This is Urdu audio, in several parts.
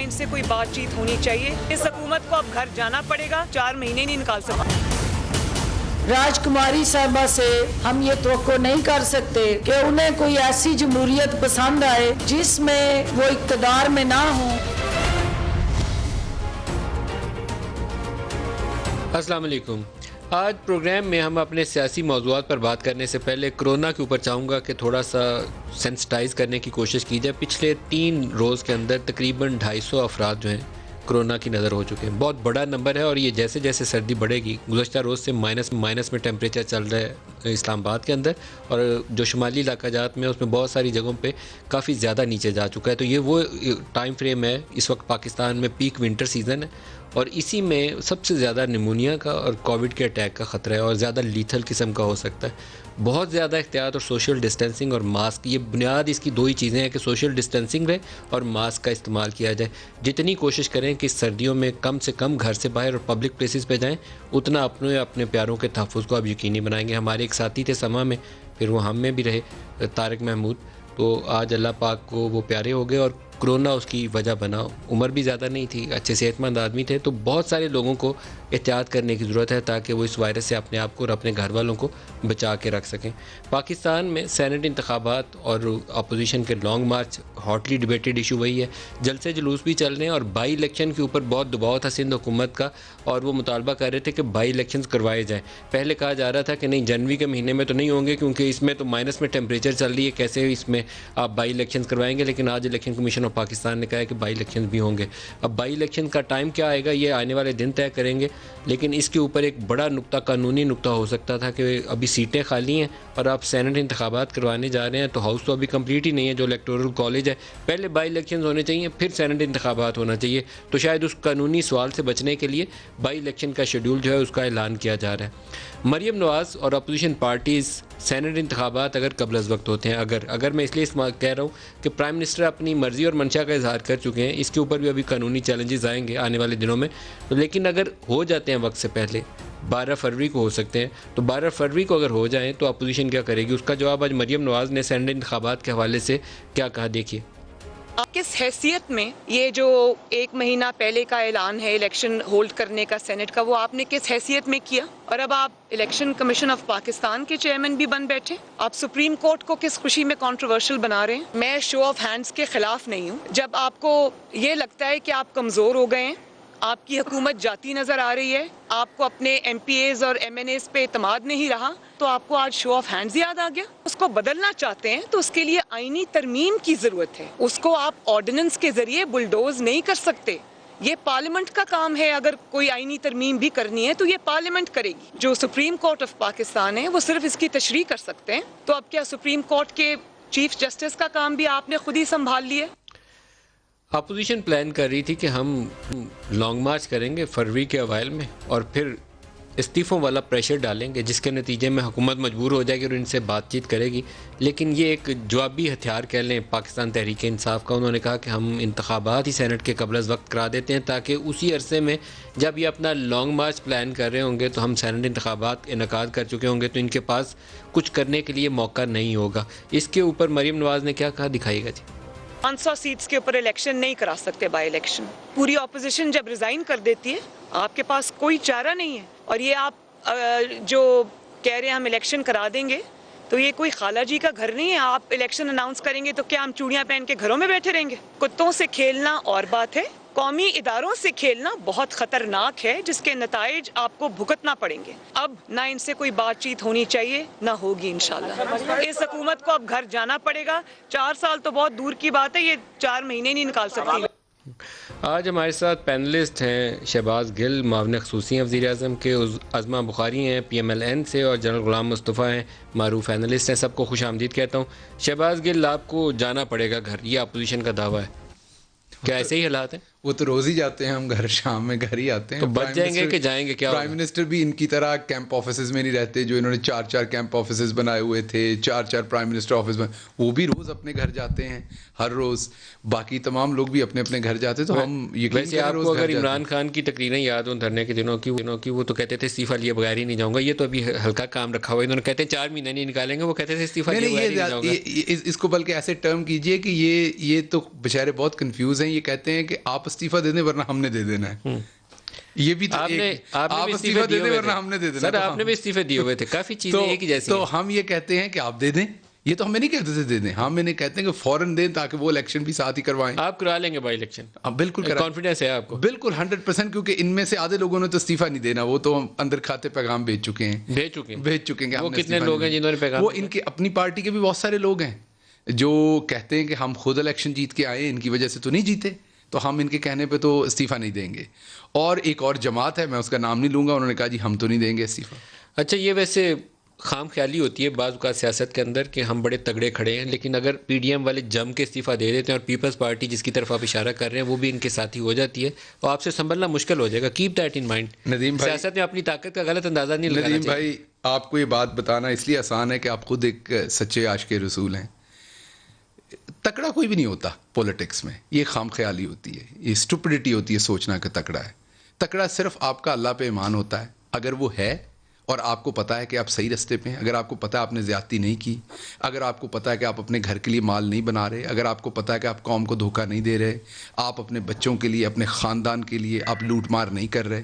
ان سے کوئی بات چیت ہونی چاہیے. اس حکومت کو اب گھر جانا پڑے گا, 4 مہینے نہیں نکال سکا. راج کماری صاحبہ سے ہم یہ توقع نہیں کر سکتے کہ انہیں کوئی ایسی جمہوریت پسند آئے جس میں وہ اقتدار میں نہ ہوں. السلام علیکم. آج پروگرام میں ہم اپنے سیاسی موضوعات پر بات کرنے سے پہلے کرونا کے اوپر چاہوں گا کہ تھوڑا سا سینسٹائز کرنے کی کوشش کی جائے. پچھلے 3 روز کے اندر تقریباً 250 افراد جو ہیں کرونا کی نظر ہو چکے ہیں. بہت بڑا نمبر ہے اور یہ جیسے جیسے سردی بڑھے گی, گزشتہ روز سے مائنس میں ٹیمپریچر چل رہا ہے اسلام آباد کے اندر, اور جو شمالی علاقہ جات میں اس میں بہت ساری جگہوں پہ کافی زیادہ نیچے جا چکا ہے. تو یہ وہ ٹائم فریم ہے, اس وقت پاکستان میں پیک ونٹر سیزن ہے اور اسی میں سب سے زیادہ نمونیا کا اور کووڈ کے اٹیک کا خطرہ ہے اور زیادہ لیتھل قسم کا ہو سکتا ہے. بہت زیادہ احتیاط اور سوشل ڈسٹینسنگ اور ماسک, یہ بنیاد اس کی 2 ہی چیزیں ہیں کہ سوشل ڈسٹینسنگ رہے اور ماسک کا استعمال کیا جائے. جتنی کوشش کریں کہ سردیوں میں کم سے کم گھر سے باہر اور پبلک پلیسز پہ جائیں, اتنا اپنے پیاروں کے تحفظ کو اب یقینی بنائیں گے. ہمارے ایک ساتھی تھے سما میں, پھر وہ ہم میں بھی رہے, طارق محمود, تو آج اللہ پاک کو وہ پیارے ہو گئے اور کرونا اس کی وجہ بنا. عمر بھی زیادہ نہیں تھی, اچھے صحت مند آدمی تھے. تو بہت سارے لوگوں کو احتیاط کرنے کی ضرورت ہے تاکہ وہ اس وائرس سے اپنے آپ کو اور اپنے گھر والوں کو بچا کے رکھ سکیں. پاکستان میں سینٹ انتخابات اور اپوزیشن کے لانگ مارچ ہاٹلی ڈیبیٹڈ ایشو وہی ہے. جلسے جلوس بھی چل رہے ہیں اور بائی الیکشن کے اوپر بہت دباؤ تھا سندھ حکومت کا, اور وہ مطالبہ کر رہے تھے کہ بائی الیکشنز کروائے جائیں. پہلے کہا جا رہا تھا کہ نہیں, جنوری کے مہینے میں تو نہیں ہوں گے کیونکہ اس میں تو مائنس میں ٹیمپریچر چل رہی ہے, کیسے اس میں آپ بائی الیکشنز کروائیں گے. لیکن آج الیکشن کمیشن آف پاکستان نے کہا ہے کہ بائی الیکشنز بھی ہوں گے. اب بائی الیکشن کا ٹائم کیا آئے گا یہ آنے والے دن طے کریں گے, لیکن اس کے اوپر ایک بڑا نقطہ, قانونی نقطہ ہو سکتا تھا کہ ابھی سیٹیں خالی ہیں اور آپ سینٹ انتخابات کروانے جا رہے ہیں تو ہاؤس تو ابھی کمپلیٹ ہی نہیں ہے جو الیکٹورل کالج ہے. پہلے بائی الیکشنز ہونے چاہیے, پھر سینٹ انتخابات ہونا چاہیے. تو شاید اس قانونی سوال سے بچنے کے لیے بائی الیکشن کا شیڈول جو ہے اس کا اعلان کیا جا رہا ہے. مریم نواز اور اپوزیشن پارٹیز سینٹ انتخابات اگر قبل از وقت ہوتے ہیں, اگر میں اس لیے کہہ رہا ہوں کہ پرائم منسٹر اپنی مرضی اور منشا کا اظہار کر چکے ہیں, اس کے اوپر بھی ابھی قانونی چیلنجز آئیں گے آنے والے دنوں میں. لیکن اگر ہو جاتے ہیں وقت سے پہلے, 12 فروری کو ہو سکتے ہیں, تو 12 فروری کو اگر ہو جائیں تو اپوزیشن کیا کرے گی. اس کا جواب آج مریم نواز نے سینٹ انتخابات کے حوالے سے کیا کہا, دیکھیے. کس حیثیت میں یہ جو 1 مہینہ پہلے کا اعلان ہے الیکشن ہولڈ کرنے کا سینٹ کا, وہ آپ نے کس حیثیت میں کیا؟ اور اب آپ الیکشن کمیشن آف پاکستان کے چیئرمین بھی بن بیٹھے. آپ سپریم کورٹ کو کس خوشی میں کنٹروورشل بنا رہے ہیں. میں شو آف ہینڈز کے خلاف نہیں ہوں. جب آپ کو یہ لگتا ہے کہ آپ کمزور ہو گئے ہیں, آپ کی حکومت جاتی نظر آ رہی ہے, آپ کو اپنے ایم پی ایز اور ایم این ایز پہ اعتماد نہیں رہا, تو آپ کو آج شو آف ہینڈز یاد آ گیا. اس کو بدلنا چاہتے ہیں تو اس کے لیے آئینی ترمیم کی ضرورت ہے. اس کو آپ آرڈیننس کے ذریعے بلڈوز نہیں کر سکتے. یہ پارلیمنٹ کا کام ہے. اگر کوئی آئینی ترمیم بھی کرنی ہے تو یہ پارلیمنٹ کرے گی. جو سپریم کورٹ آف پاکستان ہے وہ صرف اس کی تشریح کر سکتے ہیں. تو اب کیا سپریم کورٹ کے چیف جسٹس کا کام بھی آپ نے خود ہی سنبھال لیا؟ اپوزیشن پلان کر رہی تھی کہ ہم لانگ مارچ کریں گے فروری کے اوائل میں اور پھر استعفوں والا پریشر ڈالیں گے, جس کے نتیجے میں حکومت مجبور ہو جائے گی اور ان سے بات چیت کرے گی. لیکن یہ ایک جوابی ہتھیار کہہ لیں پاکستان تحریک انصاف کا. انہوں نے کہا کہ ہم انتخابات ہی سینٹ کے قبل از وقت کرا دیتے ہیں تاکہ اسی عرصے میں جب یہ اپنا لانگ مارچ پلان کر رہے ہوں گے تو ہم سینٹ انتخابات انعقاد کر چکے ہوں گے, تو ان کے پاس کچھ کرنے کے لیے موقع نہیں ہوگا. اس کے اوپر مریم نواز نے کیا کہا, دکھائیے گا جی. 500 سیٹس کے اوپر الیکشن نہیں کرا سکتے بائی الیکشن. پوری اپوزیشن جب ریزائن کر دیتی ہے آپ کے پاس کوئی چارہ نہیں ہے. اور یہ آپ جو کہہ رہے ہیں ہم الیکشن کرا دیں گے, تو یہ کوئی خالہ جی کا گھر نہیں ہے. آپ الیکشن اناؤنس کریں گے تو کیا ہم چوڑیاں پہن کے گھروں میں بیٹھے رہیں گے؟ کتوں سے کھیلنا اور بات ہے, قومی اداروں سے کھیلنا بہت خطرناک ہے, جس کے نتائج آپ کو بھگتنا پڑیں گے. اب نہ ان سے کوئی بات چیت ہونی چاہیے, نہ ہوگی انشاءاللہ. اس حکومت کو اب گھر جانا پڑے گا. 4 سال تو بہت دور کی بات ہے, یہ 4 مہینے نہیں نکال سکتی. آج ہمارے ساتھ پینلسٹ ہیں شہباز گل, معاون خصوصی ہیں وزیر اعظم کے, عظمہ بخاری ہیں پی ایم ایل این سے, اور جنرل غلام مصطفیٰ ہیں معروف اینالسٹ ہیں. سب کو خوش آمدید کہتا ہوں. شہباز گل, آپ کو جانا پڑے گا گھر, یہ اپوزیشن کا دعویٰ ہے, کیا ایسے ہی حالات ہیں؟ وہ تو روز ہی جاتے ہیں, ہم گھر شام میں گھر ہی آتے ہیں. تو بچ جائیں گے کہ جائیں گے کیا؟ پرائم منسٹر بھی ان کی طرح کیمپ آفیسز میں نہیں رہتے, جو انہوں نے 4 کیمپ آفیسز بنائے ہوئے تھے, 4 پرائم منسٹر آفس میں, وہ بھی روز اپنے گھر جاتے ہیں ہر روز. باقی تمام لوگ بھی اپنے اپنے گھر جاتے ہیں. تو ہم ویسے آپ کو اگر عمران خان کی تقریریں یاد ہوں دھرنے کے دنوں کی, وہ تو کہتے تھے استعفیٰ لیے بغیر ہی نہیں جاؤں گا. یہ تو ابھی ہلکا کام رکھا ہوا ہے, انہوں نے کہتے ہیں 4 مہینے نہیں نکالیں گے, وہ کہتے تھے استعفیٰ لیے بغیر ہی نہیں جاؤں گا. اس کو بلکہ ایسے ٹرم کیجئے کہ یہ تو بیچارے بہت کنفیوز ہیں. یہ کہتے ہیں کہ آپ استعفیٰ دے دیں ورنہ ہم نے دے دینا ہے. یہ بھی آپ استعفیٰ دے دیں ورنہ ہم نے دے دینا. سر آپ نے بھی استعفے دیے ہوئے تھے, کافی چیزیں ایک ہی جیسی. تو ہم یہ کہتے ہیں کہ آپ دے دیں, یہ تو ہمیں نہیں کہتے تھے دے دیں, ہم انہیں کہتے ہیں کہ فوراً دیں تاکہ وہ الیکشن بھی ساتھ ہی کروائیں. آپ کرا لیں گے بائی الیکشن؟ بالکل کانفیڈنس ہے آپ کو؟ بالکل 100%, کیونکہ ان میں سے آدھے لوگوں نے تو استعفیٰ نہیں دینا, وہ تو اندر کھاتے پیغام بھیج چکے ہیں. وہ کتنے لوگ ہیں جنہوں نے پیغام؟ وہ ان کے اپنی پارٹی کے بھی بہت سارے لوگ ہیں جو کہتے ہیں کہ ہم خود الیکشن جیت کے آئے, ان کی وجہ سے تو نہیں جیتے, تو ہم ان کے کہنے پہ تو استعفیٰ نہیں دیں گے. اور ایک اور جماعت ہے, میں اس کا نام نہیں لوں گا, انہوں نے کہا جی ہم تو نہیں دیں گے استعفیٰ. اچھا, یہ ویسے خام خیالی ہوتی ہے بعض اوقات سیاست کے اندر کہ ہم بڑے تگڑے کھڑے ہیں, لیکن اگر پی ڈی ایم والے جم کے استعفیٰ دے دیتے ہیں اور پیپلز پارٹی جس کی طرف آپ اشارہ کر رہے ہیں وہ بھی ان کے ساتھی ہو جاتی ہے, تو آپ سے سنبھلنا مشکل ہو جائے گا. Keep that in mind. Nadeem بھائی, سیاست میں اپنی طاقت کا غلط اندازہ نہیں لگانا ندیم چاہیے. بھائی, آپ کو یہ بات بتانا اس لیے آسان ہے کہ آپ خود ایک سچے عاشق رسول ہیں. تکڑا کوئی بھی نہیں ہوتا پولیٹکس میں, یہ خام خیالی ہوتی ہے, یہ اسٹوپڈیٹی ہوتی ہے سوچنا کہ تکڑا ہے. تکڑا صرف آپ کا اللہ پہ ایمان ہوتا ہے, اگر وہ ہے اور آپ کو پتا ہے کہ آپ صحیح رستے پہ ہیں, اگر آپ کو پتا ہے آپ نے زیادتی نہیں کی, اگر آپ کو پتا ہے کہ آپ اپنے گھر کے لیے مال نہیں بنا رہے, اگر آپ کو پتا ہے کہ آپ قوم کو دھوکہ نہیں دے رہے, آپ اپنے بچوں کے لیے, اپنے خاندان کے لیے آپ لوٹ مار نہیں کر رہے,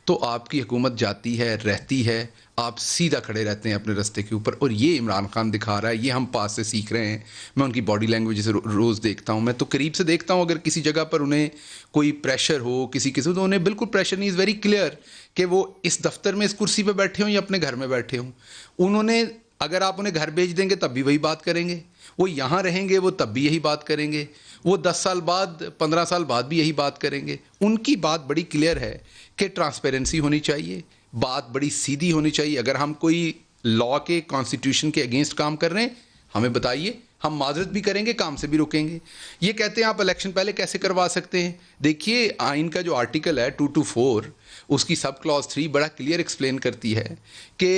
تو آپ کی حکومت جاتی ہے, رہتی ہے, آپ سیدھا کھڑے رہتے ہیں اپنے رستے کے اوپر. اور یہ عمران خان دکھا رہا ہے, یہ ہم پاس سے سیکھ رہے ہیں. میں ان کی باڈی لینگویج سے روز دیکھتا ہوں, میں تو قریب سے دیکھتا ہوں. اگر کسی جگہ پر انہیں کوئی پریشر ہو کسی تو انہیں بالکل پریشر نہیں, از ویری کلیئر کہ وہ اس دفتر میں اس کرسی پہ بیٹھے ہوں یا اپنے گھر میں بیٹھے ہوں. انہوں نے, اگر آپ انہیں گھر بھیج دیں گے تب بھی وہی بات کریں گے, وہ یہاں رہیں گے وہ تب بھی یہی بات کریں گے, وہ 10 سال بعد 15 سال بعد بھی یہی بات کریں گے. ان کی بات بڑی کلیئر ہے کہ ٹرانسپیرنسی ہونی چاہیے, بات بڑی سیدھی ہونی چاہیے. اگر ہم کوئی لا کے کانسٹیٹیوشن کے اگینسٹ کام کر رہے ہیں ہمیں بتائیے, ہم معذرت بھی کریں گے, کام سے بھی روکیں گے. یہ کہتے ہیں آپ الیکشن پہلے کیسے کروا سکتے ہیں. دیکھیے آئین کا جو آرٹیکل ہے 224, اس کی سب کلاس 3 بڑا کلیئر ایکسپلین کرتی ہے کہ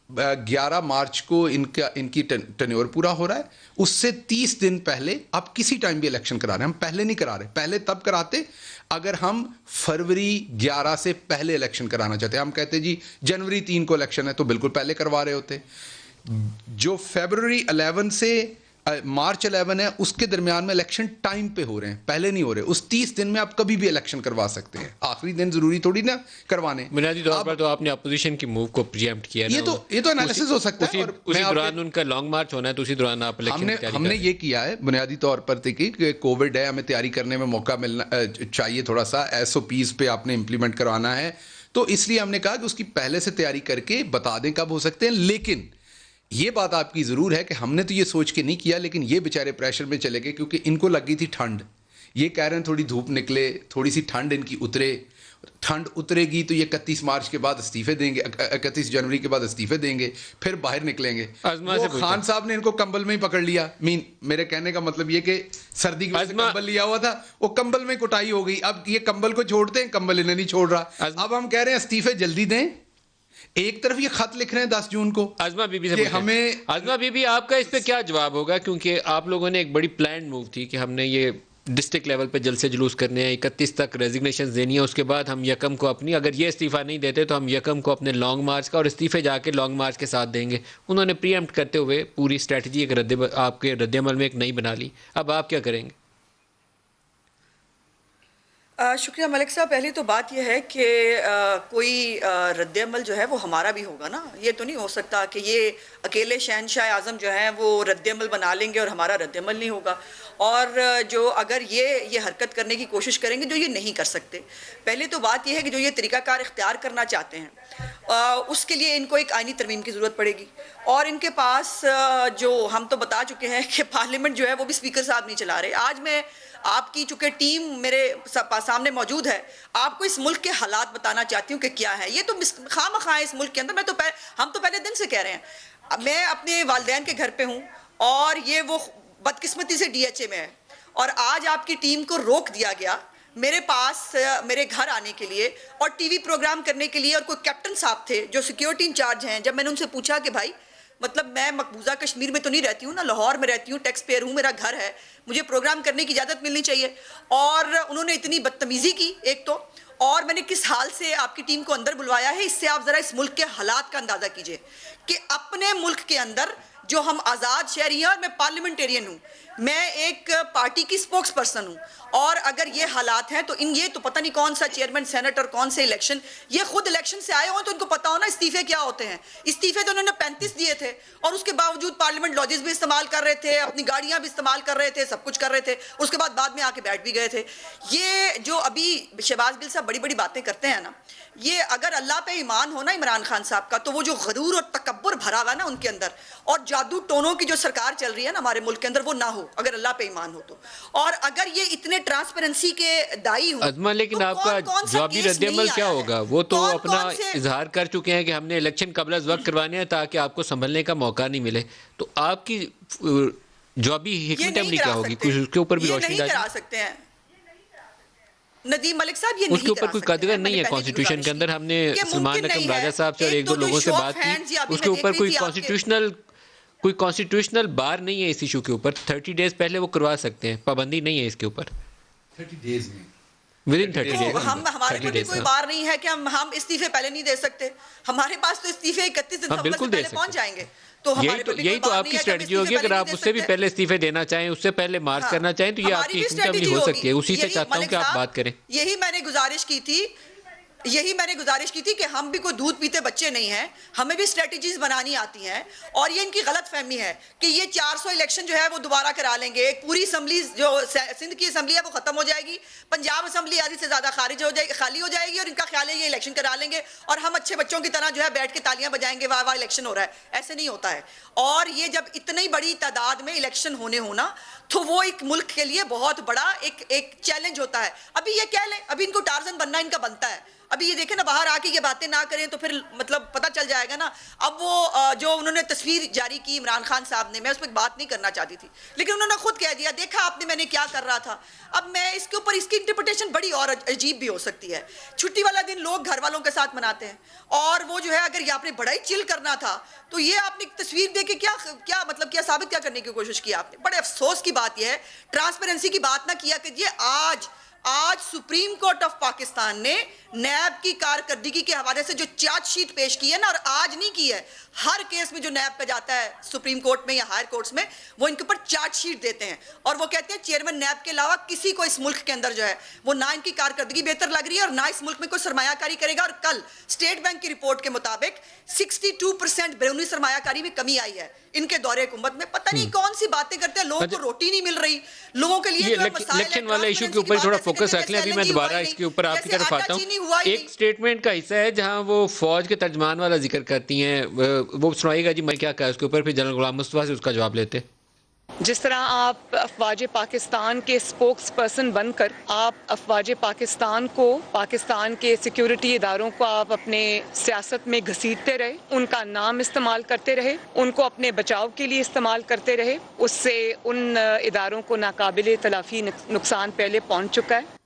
11 مارچ کو ان کی ٹینیور پورا ہو رہا ہے, اس سے 30 دن پہلے آپ کسی ٹائم بھی الیکشن کرا رہے ہیں. ہم پہلے نہیں کرا رہے, پہلے تب کراتے اگر ہم فروری 11 سے پہلے الیکشن کرانا چاہتے ہیں. ہم کہتے جی جنوری 3 کو الیکشن ہے, تو بالکل پہلے کروا رہے ہوتے. جو فیبروری 11 سے مارچ 11 ہے اس کے درمیان میں الیکشن ٹائم پہ ہو رہے ہیں, پہلے نہیں ہو رہے. اس 30 دن میں آپ کبھی بھی الیکشن کروا سکتے ہیں, آخری دن ضروری تھوڑی نا کروانے. بنیادی طور پر تو آپ نے اپوزیشن کی موو کو پریمپٹ کیا. یہ تو انالیسس ہو سکتا ہے, اور اسی دوران ان کا لانگ مارچ ہونا ہے, تو اسی دوران آپ ہم نے یہ کیا ہے بنیادی طور پر کہ کووڈ ہے, ہمیں تیاری کرنے میں موقع ملنا چاہیے, تھوڑا سا SOPs پہ آپ نے امپلیمنٹ کروانا ہے, تو اس لیے ہم نے کہا کہ اس کی پہلے سے تیاری کر کے بتا دیں کب ہو سکتے ہیں. لیکن یہ بات آپ کی ضرور ہے کہ ہم نے تو یہ سوچ کے نہیں کیا, لیکن یہ بیچارے پریشر میں چلے گئے کیونکہ ان کو لگ گئی تھی ٹھنڈ. یہ کہہ رہے ہیں تھوڑی دھوپ نکلے, تھوڑی سی ٹھنڈ ان کی اترے, ٹھنڈ اترے گی تو یہ 31 مارچ کے بعد استعفے دیں گے, 31 جنوری کے بعد استعفے دیں گے, پھر باہر نکلیں گے. وہ خان صاحب نے ان کو کمبل میں ہی پکڑ لیا. میرے کہنے کا مطلب یہ کہ سردی کی وجہ سے کمبل لیا ہوا تھا, وہ کمبل میں کٹائی ہو گئی. اب یہ کمبل کو چھوڑتے ہیں, کمبل انہیں نہیں چھوڑ رہا. اب ہم کہہ رہے ہیں استعفے جلدی دیں. ایک طرف یہ خط لکھ رہے ہیں 10 جون کو. ازما بی بی سے ہمیں, ازما بی بی آپ کا اس پہ کیا جواب ہوگا, کیونکہ آپ لوگوں نے ایک بڑی پلان موو تھی کہ ہم نے یہ ڈسٹرکٹ لیول پہ جلسے جلوس کرنے ہیں, 31 تک ریزگنیشن دینی ہے, اس کے بعد ہم یکم کو اپنی, اگر یہ استعفیٰ نہیں دیتے تو ہم یکم کو اپنے لانگ مارچ کا, اور استعفے جا کے لانگ مارچ کے ساتھ دیں گے. انہوں نے پری ایمپٹ کرتے ہوئے پوری اسٹریٹجی ایک آپ کے رد عمل میں ایک نئی بنا لی. اب آپ کیا کریں گے؟ شکریہ ملک صاحب. پہلی تو بات یہ ہے کہ کوئی رد عمل جو ہے وہ ہمارا بھی ہوگا نا. یہ تو نہیں ہو سکتا کہ یہ اکیلے شہنشاہ اعظم جو ہیں وہ رد عمل بنا لیں گے اور ہمارا رد عمل نہیں ہوگا. اور جو اگر یہ حرکت کرنے کی کوشش کریں گے جو یہ نہیں کر سکتے. پہلی تو بات یہ ہے کہ جو یہ طریقہ کار اختیار کرنا چاہتے ہیں اس کے لیے ان کو ایک آئینی ترمیم کی ضرورت پڑے گی. اور ان کے پاس جو ہم تو بتا چکے ہیں کہ پارلیمنٹ جو ہے وہ بھی اسپیکر صاحب نہیں چلا رہے. آج میں آپ کی چونکہ ٹیم میرے سامنے موجود ہے, آپ کو اس ملک کے حالات بتانا چاہتی ہوں کہ کیا ہے. یہ تو خواہ مخواہ اس ملک کے اندر, ہم تو پہلے دن سے کہہ رہے ہیں. میں اپنے والدین کے گھر پہ ہوں اور یہ وہ بدقسمتی سے DHA میں ہے, اور آج آپ کی ٹیم کو روک دیا گیا میرے پاس میرے گھر آنے کے لیے اور ٹی وی پروگرام کرنے کے لیے. اور کوئی کیپٹن صاحب تھے جو سیکیورٹی انچارج ہیں, جب میں نے ان سے پوچھا کہ بھائی مطلب میں مقبوضہ کشمیر میں تو نہیں رہتی ہوں نا, لاہور میں رہتی ہوں, ٹیکس پیئر ہوں, میرا گھر ہے, مجھے پروگرام کرنے کی اجازت ملنی چاہیے. اور انہوں نے اتنی بدتمیزی کی ایک تو, اور میں نے کس حال سے آپ کی ٹیم کو اندر بلوایا ہے, اس سے آپ ذرا اس ملک کے حالات کا اندازہ کیجئے کہ اپنے ملک کے اندر جو ہم آزاد شہری ہیں, اور میں پارلیمنٹیرین ہوں, میں ایک پارٹی کی سپوکس پرسن ہوں, اور اگر یہ حالات ہیں تو یہ تو پتہ نہیں کون سا چیئرمین سینٹ اور کون سے الیکشن, یہ خود الیکشن سے آئے ہوں تو ان کو پتا ہونا استعفے کیا ہوتے ہیں. استعفے تو انہوں نے 35 دیے تھے, اور اس کے باوجود پارلیمنٹ لاجز بھی استعمال کر رہے تھے, اپنی گاڑیاں بھی استعمال کر رہے تھے, سب کچھ کر رہے تھے, اس کے بعد میں آ کے بیٹھ بھی گئے تھے. یہ جو ابھی شہباز گل صاحب بڑی بڑی باتیں کرتے ہیں نا, یہ اگر اللہ پہ ایمان ہونا عمران خان صاحب کا, تو وہ جو غرور اور تکبر بھرا ہوا نا ان کے اندر, اور جادو ٹونوں کی جو سرکار چل رہی ہے نا ہمارے ملک کے اندر, وہ نہ ہو اگر اللہ پہ ایمان ہو تو. اور اگر یہ اتنے ٹرانسپیرنسی کے دائی ہوں ازما, لیکن آپ کا جوابی رد عمل کیا ہوگا؟ وہ تو اپنا اظہار کر چکے ہیں کہ ہم نے الیکشن قبل از وقت کروانے ہیں تاکہ آپ کو سنبھلنے کا موقع نہیں ملے. تو آپ کی جوابی حکمت عملی کیا ہوگی؟ کچھ اس کے اوپر بھی روشنی ڈالیں. کرا سکتے ہیں ندیم ملک صاحب, یہ اس کے اوپر کوئی قدغن نہیں ہے کانسٹیٹیوشن کے اندر. ہم نے سلمان اکرم راجہ صاحب سے اور ایک دو لوگوں سے بات کی, اس کے اوپر کوئی کانسٹیٹیوشنل بار نہیں ہے اس ایشو کے اوپر. 30 ڈیز پہلے وہ کروا سکتے ہیں, پابندی نہیں ہے اس کے اوپر. 30 ڈیز میں ودن 30 ڈیز ہمارے پاس بھی کوئی بار نہیں ہے کہ ہم استعفے پہلے نہیں دے سکتے. ہمارے پاس تو استعفے 31 دسمبر سے پہلے پہنچ جائیں گے. تو یہی تو آپ کی اسٹریٹجی ہوگی. اگر آپ اس سے بھی پہلے استعفے دینا چاہیں, اس سے پہلے مارچ کرنا چاہیں, تو یہ آپ کی حکمت عملی ہو سکتی ہے. اسی سے چاہتا ہوں کہ آپ بات کریں. یہی میں نے گزارش کی تھی کہ ہم بھی کوئی دودھ پیتے بچے نہیں ہیں, ہمیں بھی اسٹریٹجیز بنانی آتی ہیں. اور یہ ان کی غلط فہمی ہے کہ یہ 400 الیکشن جو ہے وہ دوبارہ کرا لیں گے. ایک پوری اسمبلی جو سندھ کی اسمبلی ہے وہ ختم ہو جائے گی, پنجاب اسمبلی آدھی سے زیادہ خالی ہو جائے گی, اور ان کا خیال ہے یہ الیکشن کرا لیں گے اور ہم اچھے بچوں کی طرح جو ہے بیٹھ کے تالیاں بجائیں گے, واہ واہ الیکشن ہو رہا ہے. ایسے نہیں ہوتا ہے. اور یہ جب اتنی بڑی تعداد میں الیکشن ہونا تو وہ ایک ملک کے لیے بہت بڑا ایک چیلنج ہوتا ہے. ابھی یہ کہہ لیں, ابھی ان کو ٹارزن بننا ان کا بنتا ہے. ابھی یہ دیکھیں نا, باہر آ کے یہ باتیں نہ کریں تو پھر مطلب پتہ چل جائے گا نا. اب وہ جو انہوں نے تصویر جاری کی عمران خان صاحب نے, میں اس پہ بات نہیں کرنا چاہتی تھی, لیکن انہوں نے خود کہہ دیا, دیکھا آپ نے میں نے کیا کر رہا تھا. اب میں اس کے اوپر اس کی انٹرپریٹیشن بڑی اور عجیب بھی ہو سکتی ہے. چھٹی والا دن لوگ گھر والوں کے ساتھ مناتے ہیں, اور وہ جو ہے اگر یہ آپ نے بڑا ہی چل کرنا تھا تو یہ آپ نے تصویر دے کے کیا مطلب کیا ثابت کیا کرنے کی کوشش کی آپ نے. بڑے افسوس کی بات یہ ہے, ٹرانسپیرنسی کی بات نہ کیا کہ یہ آج سپریم کورٹ آف پاکستان نے نیب کی کارکردگی کے حوالے سے جو چارج شیٹ پیش کی ہے نا, اور آج نہیں کی ہے, ہر کیس میں جو نیب کا جاتا ہے سپریم کورٹ میں یا ہائر کورٹس میں, وہ ان کے اوپر چارج شیٹ دیتے ہیں, اور وہ کہتے ہیں چیئرمین نیب کے علاوہ کسی کو اس ملک کے اندر جو ہے وہ نہ ان کی کارکردگی بہتر لگ رہی ہے, اور نہ اس ملک میں کوئی سرمایہ کاری کرے گا. اور کل اسٹیٹ بینک کی رپورٹ کے مطابق 62% بیرونی سرمایہ کاری میں کمی آئی ہے ان کے دور حکومت میں. پتہ نہیں کون سی باتیں کرتے ہیں, لوگوں کو روٹی نہیں مل رہی, لوگوں کے لیے الیکشن والے ایشو کے اوپر تھوڑا فوکس رکھ لیں. ابھی میں دوبارہ اس کے اوپر آپ کی طرف آتا ہوں. ایک اسٹیٹمنٹ کا حصہ ہے جہاں وہ فوج کے ترجمان والا ذکر کرتی ہیں, وہ سنائیے گا جی. میں کیا کہا اس کے اوپر, پھر جنرل غلام مصطفیٰ سے اس کا جواب لیتے. جس طرح آپ افواج پاکستان کے اسپوکس پرسن بن کر آپ افواج پاکستان کو, پاکستان کے سیکیورٹی اداروں کو آپ اپنے سیاست میں گھسیٹتے رہے, ان کا نام استعمال کرتے رہے, ان کو اپنے بچاؤ کے لیے استعمال کرتے رہے, اس سے ان اداروں کو ناقابل تلافی نقصان پہلے پہنچ چکا ہے.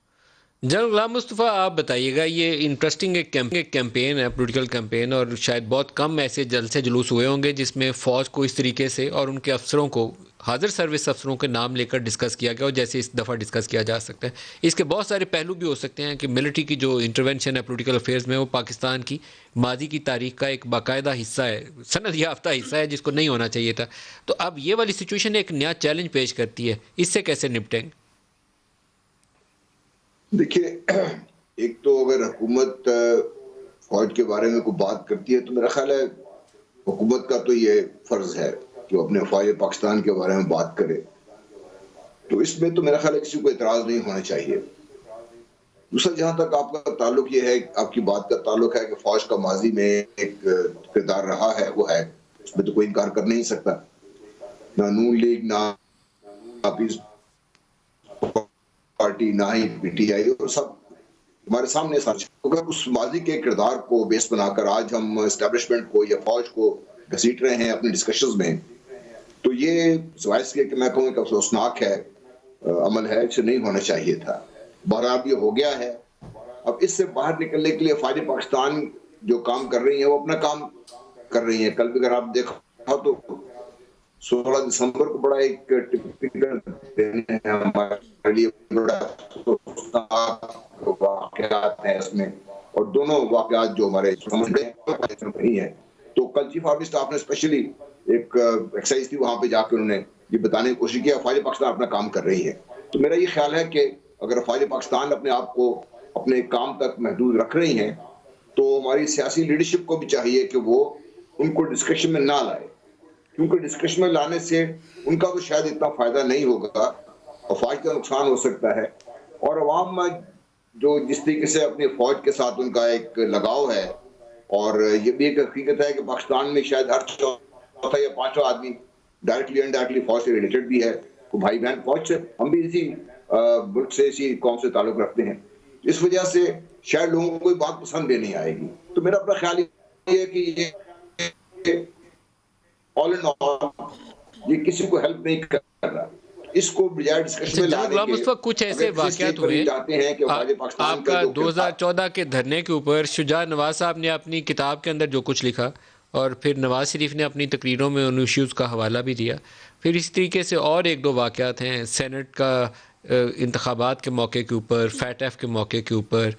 جنرل غلام مصطفیٰ, آپ بتائیے گا, یہ انٹرسٹنگ ایک کیمپین ہے, پولیٹیکل کیمپین, اور شاید بہت کم ایسے جلسے جلوس ہوئے ہوں گے جس میں فوج کو اس طریقے سے اور ان کے افسروں کو, حاضر سروس افسروں کے نام لے کر ڈسکس کیا گیا, اور جیسے اس دفعہ ڈسکس کیا جا سکتا ہے. اس کے بہت سارے پہلو بھی ہو سکتے ہیں کہ ملٹری کی جو انٹرونشن ہے پولیٹیکل افیئرز میں, وہ پاکستان کی ماضی کی تاریخ کا ایک باقاعدہ حصہ ہے, سند یافتہ حصہ ہے, جس کو نہیں ہونا چاہیے تھا. تو اب یہ والی سچویشن ایک نیا چیلنج پیش کرتی ہے, اس سے کیسے نپٹیں گے؟ دیکھیے, ایک تو اگر حکومت فوج کے بارے میں کوئی بات کرتی ہے تو میرا خیال ہے حکومت کا تو یہ فرض ہے کہ وہ اپنے فوج پاکستان کے بارے میں بات کرے. تو اس میں تو میرا خیال ہے کسی کو اعتراض نہیں ہونا چاہیے. دوسرا, جہاں تک آپ کا تعلق یہ ہے, آپ کی بات کا تعلق ہے کہ فوج کا ماضی میں ایک کردار رہا ہے, وہ ہے, اس میں تو کوئی انکار کر نہیں سکتا. نہ نون لیگ, نہ پیپلز پارٹی, نہ ہی پی ٹی آئی, اور سب ہمارے سامنے سچ. اگر اس ماضی کے کردار کو بیس بنا کر آج ہم اسٹیبلشمنٹ کو یا فوج کو گھسیٹ رہے ہیں اپنی ڈسکشنز میں, تو یہ سوائے اس کے کہ میں کہوں کہ افسوسناک ہے, عمل ہے, اسے نہیں ہونا چاہیے تھا. بہرحال یہ ہو گیا ہے. اب اس سے باہر نکلنے کے لیے فوج پاکستان جو کام کر رہی ہیں وہ اپنا کام کر رہی ہیں. کل بھی اگر آپ دیکھا تو 16 دسمبر کو بڑا ایک ٹپیکل دن ہے ہمارے لیے, بڑا واقعات ہیں اس میں, اور دونوں واقعات جو ہمارے سمجھ نہیں ہیں. تو کل چیف آف اسٹاف نے اسپیشلی ایک ایکسرسائز تھی, وہاں پہ جا کے انہوں نے یہ بتانے کی کوشش کی افواج پاکستان اپنا کام کر رہی ہے. تو میرا یہ خیال ہے کہ اگر افواج پاکستان اپنے آپ کو اپنے کام تک محدود رکھ رہی ہیں تو ہماری سیاسی لیڈرشپ کو بھی چاہیے کہ وہ ان کو ڈسکشن میں نہ لائے, کیونکہ ڈسکشن میں لانے سے ان کا تو شاید اتنا فائدہ نہیں ہوگا, افواج کا نقصان ہو سکتا ہے. اور عوام جو جس طریقے سے اپنی فوج کے ساتھ ان کا ایک لگاؤ ہے, اور یہ بھی ایک حقیقت ہے کہ پاکستان میں شاید ہر چوتھا یا پانچواں آدمی ڈائریکٹلی انڈائریکٹلی فوج سے ریلیٹڈ بھی ہے, وہ بھائی بہن فوج سے, ہم بھی اسی ملک سے اسی قوم سے تعلق رکھتے ہیں. اس وجہ سے شاید لوگوں کو کوئی بات پسند بھی نہیں آئے گی. تو میرا اپنا خیال یہ ہے کہ یہ آل اینڈ آل یہ کسی کو ہیلپ نہیں کر رہا. اس کو بجائے ڈسکشن میں لانے کے اس وقت کچھ ایسے واقعات ہوئے آپ کا 2014 کے دھرنے کے اوپر شجاع نواز صاحب نے اپنی کتاب کے اندر جو کچھ لکھا, اور پھر نواز شریف نے اپنی تقریروں میں ان ایشوز کا حوالہ بھی دیا. پھر اس طریقے سے اور ایک دو واقعات ہیں, سینٹ کا انتخابات کے موقع کے اوپر, فیٹ ایف کے موقع کے اوپر,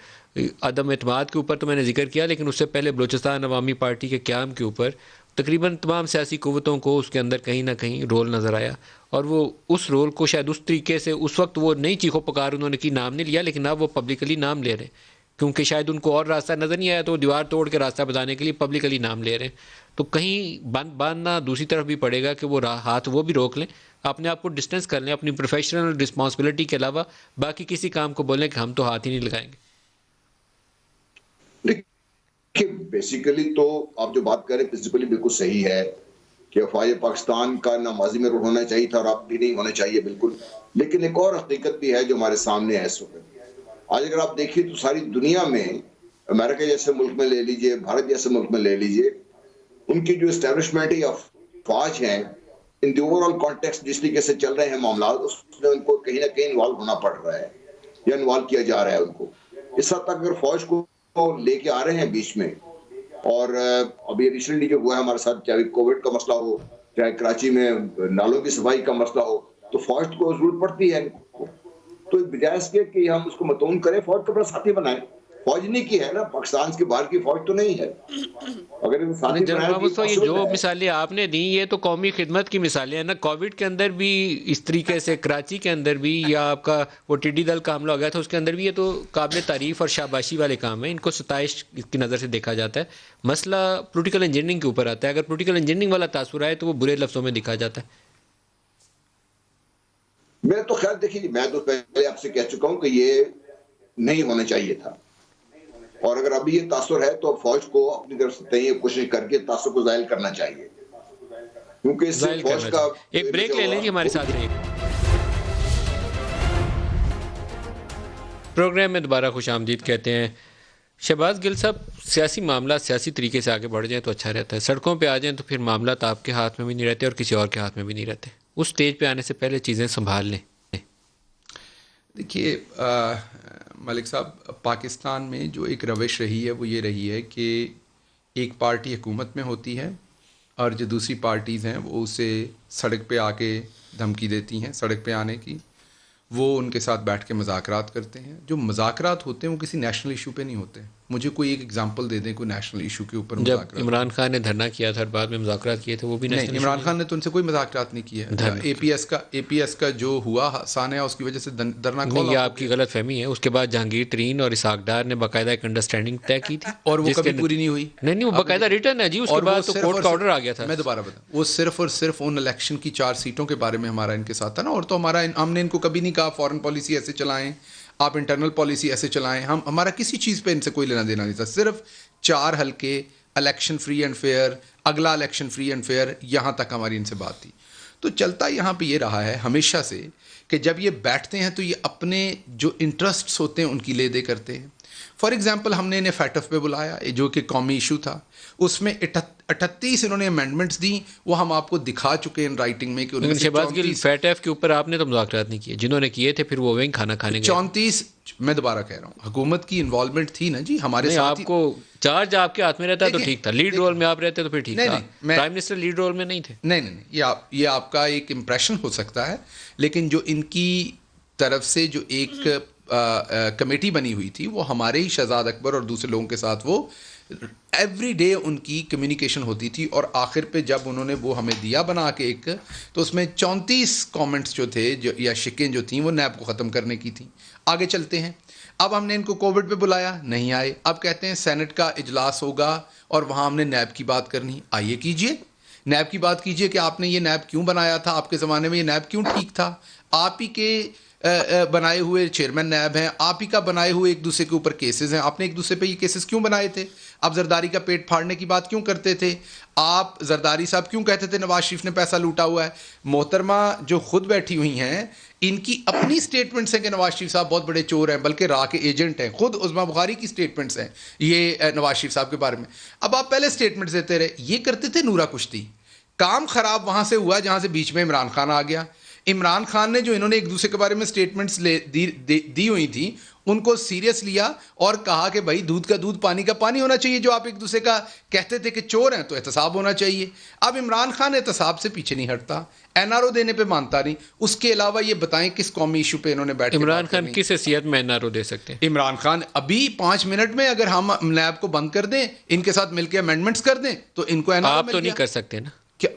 عدم اعتماد کے اوپر تو میں نے ذکر کیا, لیکن اس سے پہلے بلوچستان عوامی پارٹی کے قیام کے اوپر تقریباً تمام سیاسی قوتوں کو اس کے اندر کہیں نہ کہیں رول نظر آیا, اور وہ اس رول کو شاید اس طریقے سے اس وقت وہ نہیں چیخو پکار انہوں نے کی, نام نہیں لیا, لیکن اب وہ پبلکلی نام لے رہے ہیں, کیونکہ شاید ان کو اور راستہ نظر نہیں آیا تو وہ دیوار توڑ کے راستہ بتانے کے لیے پبلکلی نام لے رہے ہیں. تو کہیں باندھنا دوسری طرف بھی پڑے گا کہ وہ ہاتھ وہ بھی روک لیں, اپنے آپ کو ڈسٹینس کر لیں, اپنی پروفیشنل رسپانسبلٹی کے علاوہ باقی کسی کام کو بولیں کہ ہم تو ہاتھ ہی نہیں لگائیں گے. بیسیکلی تو آپ جو بات کر رہے ہیں پرنسپلی بالکل صحیح ہے کہ افواج پاکستان کا نہ ماضی میں رول ہونا چاہیے تھا اور اب بھی نہیں ہونا چاہیے بالکل. لیکن ایک اور حقیقت بھی ہے جو ہمارے سامنے ہے اس وقت. آج اگر آپ دیکھیے تو ساری دنیا میں امریکہ جیسے ملک میں لے لیجئے, بھارت جیسے ملک میں لے لیجئے, ان کی جو اسٹیبلشمنٹ یا افواج ہیں ان دی اوور آل کانٹیکسٹ جس طریقے سے چل رہے ہیں معاملات, اس میں ان کو کہیں نہ کہیں انوالو ہونا پڑ رہا ہے یا انوالو کیا جا رہا ہے ان کو. اس حد تک اگر فوج کو لے کے آ رہے ہیں بیچ میں, اور ابھی ریسنٹلی جو ہوا ہے ہمارے ساتھ, چاہے کووڈ کا مسئلہ ہو, چاہے کراچی میں نالوں کی صفائی کا مسئلہ ہو, تو فوج کو ضرورت پڑتی ہے. تو بجائے اس کے کہ ہم اس کو متون کریں, فوج کو اپنا ساتھی بنائیں. فوج نہیں کی ہے نا, پاکستان کے باہر کی فوج تو نہیں ہے. اگر یہ جو مثالیں آپ نے دی یہ تو قومی خدمت کی مثالیں ہیں نا. کووڈ کے اندر بھی اس طریقے سے, کراچی کے اندر بھی, یا آپ کا وہ ٹڈی دل کا حملہ ہو گیا تھا اس کے اندر بھی, یہ تو قابل تعریف اور شاباشی والے کام ہیں, ان کو ستائش کی نظر سے دیکھا جاتا ہے. مسئلہ پولیٹیکل انجینئرنگ کے اوپر آتا ہے. اگر پولیٹیکل انجینئرنگ والا تاثر آئے تو وہ برے لفظوں میں دکھا جاتا ہے. میں تو خیال دیکھیے, میں تو پہلے آپ سے کہہ چکا ہوں کہ یہ نہیں ہونا چاہیے تھا, اور اگر ابھی یہ تاثر ہے تو فوج کو اپنی طرف سے یہ کوشش کر کے تاثر کو ظاہر کرنا چاہیے, کیونکہ اس سے فوج کا ایک بریک لے لیں جی, ہمارے ساتھ رہیے. پروگرام میں دوبارہ خوش آمدید کہتے ہیں. شہباز گل صاحب, سیاسی معاملات سیاسی طریقے سے آگے بڑھ جائیں تو اچھا رہتا ہے, سڑکوں پہ آ جائیں تو پھر معاملات آپ کے ہاتھ میں بھی نہیں رہتے اور کسی اور کے ہاتھ میں بھی نہیں رہتے. اس سٹیج پہ آنے سے پہلے چیزیں سنبھال لیں. دیکھیے ملک صاحب, پاکستان میں جو ایک روش رہی ہے وہ یہ رہی ہے کہ ایک پارٹی حکومت میں ہوتی ہے اور جو دوسری پارٹیز ہیں وہ اسے سڑک پہ آ کے دھمکی دیتی ہیں سڑک پہ آنے کی. وہ ان کے ساتھ بیٹھ کے مذاکرات کرتے ہیں. جو مذاکرات ہوتے ہیں وہ کسی نیشنل ایشو پہ نہیں ہوتے. مجھے کوئی ایک ایگزامپل دے دیں کوئی نیشنل ایشو کے اوپر. جب عمران خان نے دھرنا کیا تھا اور بعد میں مذاکرات کیے تھے وہ بھی نہیں, عمران خان نے تو ان سے کوئی مذاکرات نہیں کیا. اے پی ایس کا جو ہوا سانحہ اس کی وجہ سے دھرنا کھولا. یہ آپ کی غلط فہمی ہے. اس کے بعد جہانگیر ترین اور اسحاق ڈار نے باقاعدہ ایک انڈرسٹینڈنگ طے کی تھی اور وہ کبھی پوری نہیں ہوئی. نہیں وہ باقاعدہ ریٹرن ہے جی. اس کے بعد تو کورٹ کا آرڈر آ گیا تھا. میں دوبارہ بتاؤں, وہ صرف اور صرف ان الیکشن کی 4 سیٹوں کے بارے میں ہمارا ان کے ساتھ تھا نا. اور تو ہم نے ان کو کبھی نہیں کہا فارن پالیسی ایسے چلائیں, آپ انٹرنل پالیسی ایسے چلائیں. ہمارا کسی چیز پہ ان سے کوئی لینا دینا نہیں تھا. صرف 4 حلقے, الیکشن فری اینڈ فیئر, اگلا الیکشن فری اینڈ فیئر, یہاں تک ہماری ان سے بات تھی. تو چلتا یہاں پہ یہ رہا ہے ہمیشہ سے کہ جب یہ بیٹھتے ہیں تو یہ اپنے جو انٹرسٹس ہوتے ہیں ان کی لے دے کرتے ہیں. فار ایگزامپل ہم نے انہیں فیٹف پہ بلایا جو کہ قومی ایشو تھا, اس میں 38 انہوں نے امینڈمنٹس دیں, وہ ہم آپ کو دکھا چکے ہیں رائٹنگ میں کہ شہباز گل فیٹف کے اوپر آپ نے تو مذاکرات نہیں کیے, جنہوں نے کیے تھے پھر وہ وہیں کھانا کھانے گئے. 34 میں دوبارہ کہہ رہا ہوں حکومت کی انوالومنٹ تھی نا جی ہمارے ساتھ. آپ کو چارج آپ کے ہاتھ میں رہتا تو ٹھیک تھا, لیڈ رول میں آپ رہتے تو پھر ٹھیک تھا. پرائم منسٹر لیڈ رول میں نہیں تھے. نہیں, یہ آپ کا ایک امپریشن ہو سکتا ہے, لیکن جو ان کی طرف سے جو ایک کمیٹی بنی ہوئی تھی وہ ہمارے ہی شہزاد اکبر اور دوسرے لوگوں کے ساتھ وہ ایوری ڈے ان کی کمیونیکیشن ہوتی تھی, اور آخر پہ جب انہوں نے وہ ہمیں دیا بنا کے ایک, تو اس میں 34 کامنٹس جو تھے یا شکیں جو تھیں وہ نیب کو ختم کرنے کی تھیں. آگے چلتے ہیں. اب ہم نے ان کو کووڈ پہ بلایا, نہیں آئے. اب کہتے ہیں سینٹ کا اجلاس ہوگا اور وہاں ہم نے نیب کی بات کرنی. آئیے کیجئے, نیب کی بات کیجئے کہ آپ نے یہ نیب کیوں بنایا تھا, آپ کے زمانے میں یہ نیب کیوں ٹھیک تھا, آپ ہی کے بنائے ہوئے چیئرمین نیب ہیں, آپ ہی کا بنائے ہوئے ایک دوسرے کے اوپر کیسز ہیں, آپ نے ایک دوسرے پہ یہ کیسز کیوں بنائے تھے, آپ زرداری کا پیٹ پھاڑنے کی بات کیوں کرتے تھے, آپ زرداری صاحب کیوں کہتے تھے نواز شریف نے پیسہ لوٹا ہوا ہے. محترمہ جو خود بیٹھی ہوئی ہیں ان کی اپنی سٹیٹمنٹس ہیں کہ نواز شریف صاحب بہت بڑے چور ہیں, بلکہ راہ کے ایجنٹ ہیں. خود عظمیٰ بخاری کی سٹیٹمنٹس ہیں یہ نواز شریف صاحب کے بارے میں. اب آپ پہلے سٹیٹمنٹس دیتے رہے, یہ کرتے تھے نورا کشتی. کام خراب وہاں سے ہوا جہاں سے بیچ میں عمران خان آ گیا. عمران خان نے جو انہوں نے ایک دوسرے کے بارے میں سٹیٹمنٹس دی ہوئی تھیں ان کو سیریس لیا اور کہا کہ بھائی دودھ کا دودھ پانی کا پانی ہونا چاہیے. جو آپ ایک دوسرے کا کہتے تھے کہ چور ہیں تو احتساب ہونا چاہیے. اب عمران خان احتساب سے پیچھے نہیں ہٹتا, این آر او دینے پہ مانتا نہیں. اس کے علاوہ یہ بتائیں کس قومی ایشو پہ انہوں نے بیٹھ کے عمران خان کس حیثیت میں این آر او دے سکتے ہیں؟ عمران خان ابھی 5 منٹ میں اگر ہم نیب کو بند کر دیں, ان کے ساتھ مل کے امینڈمنٹس کر دیں تو ان کو این آر او آپ تو نہیں کر سکتے نا.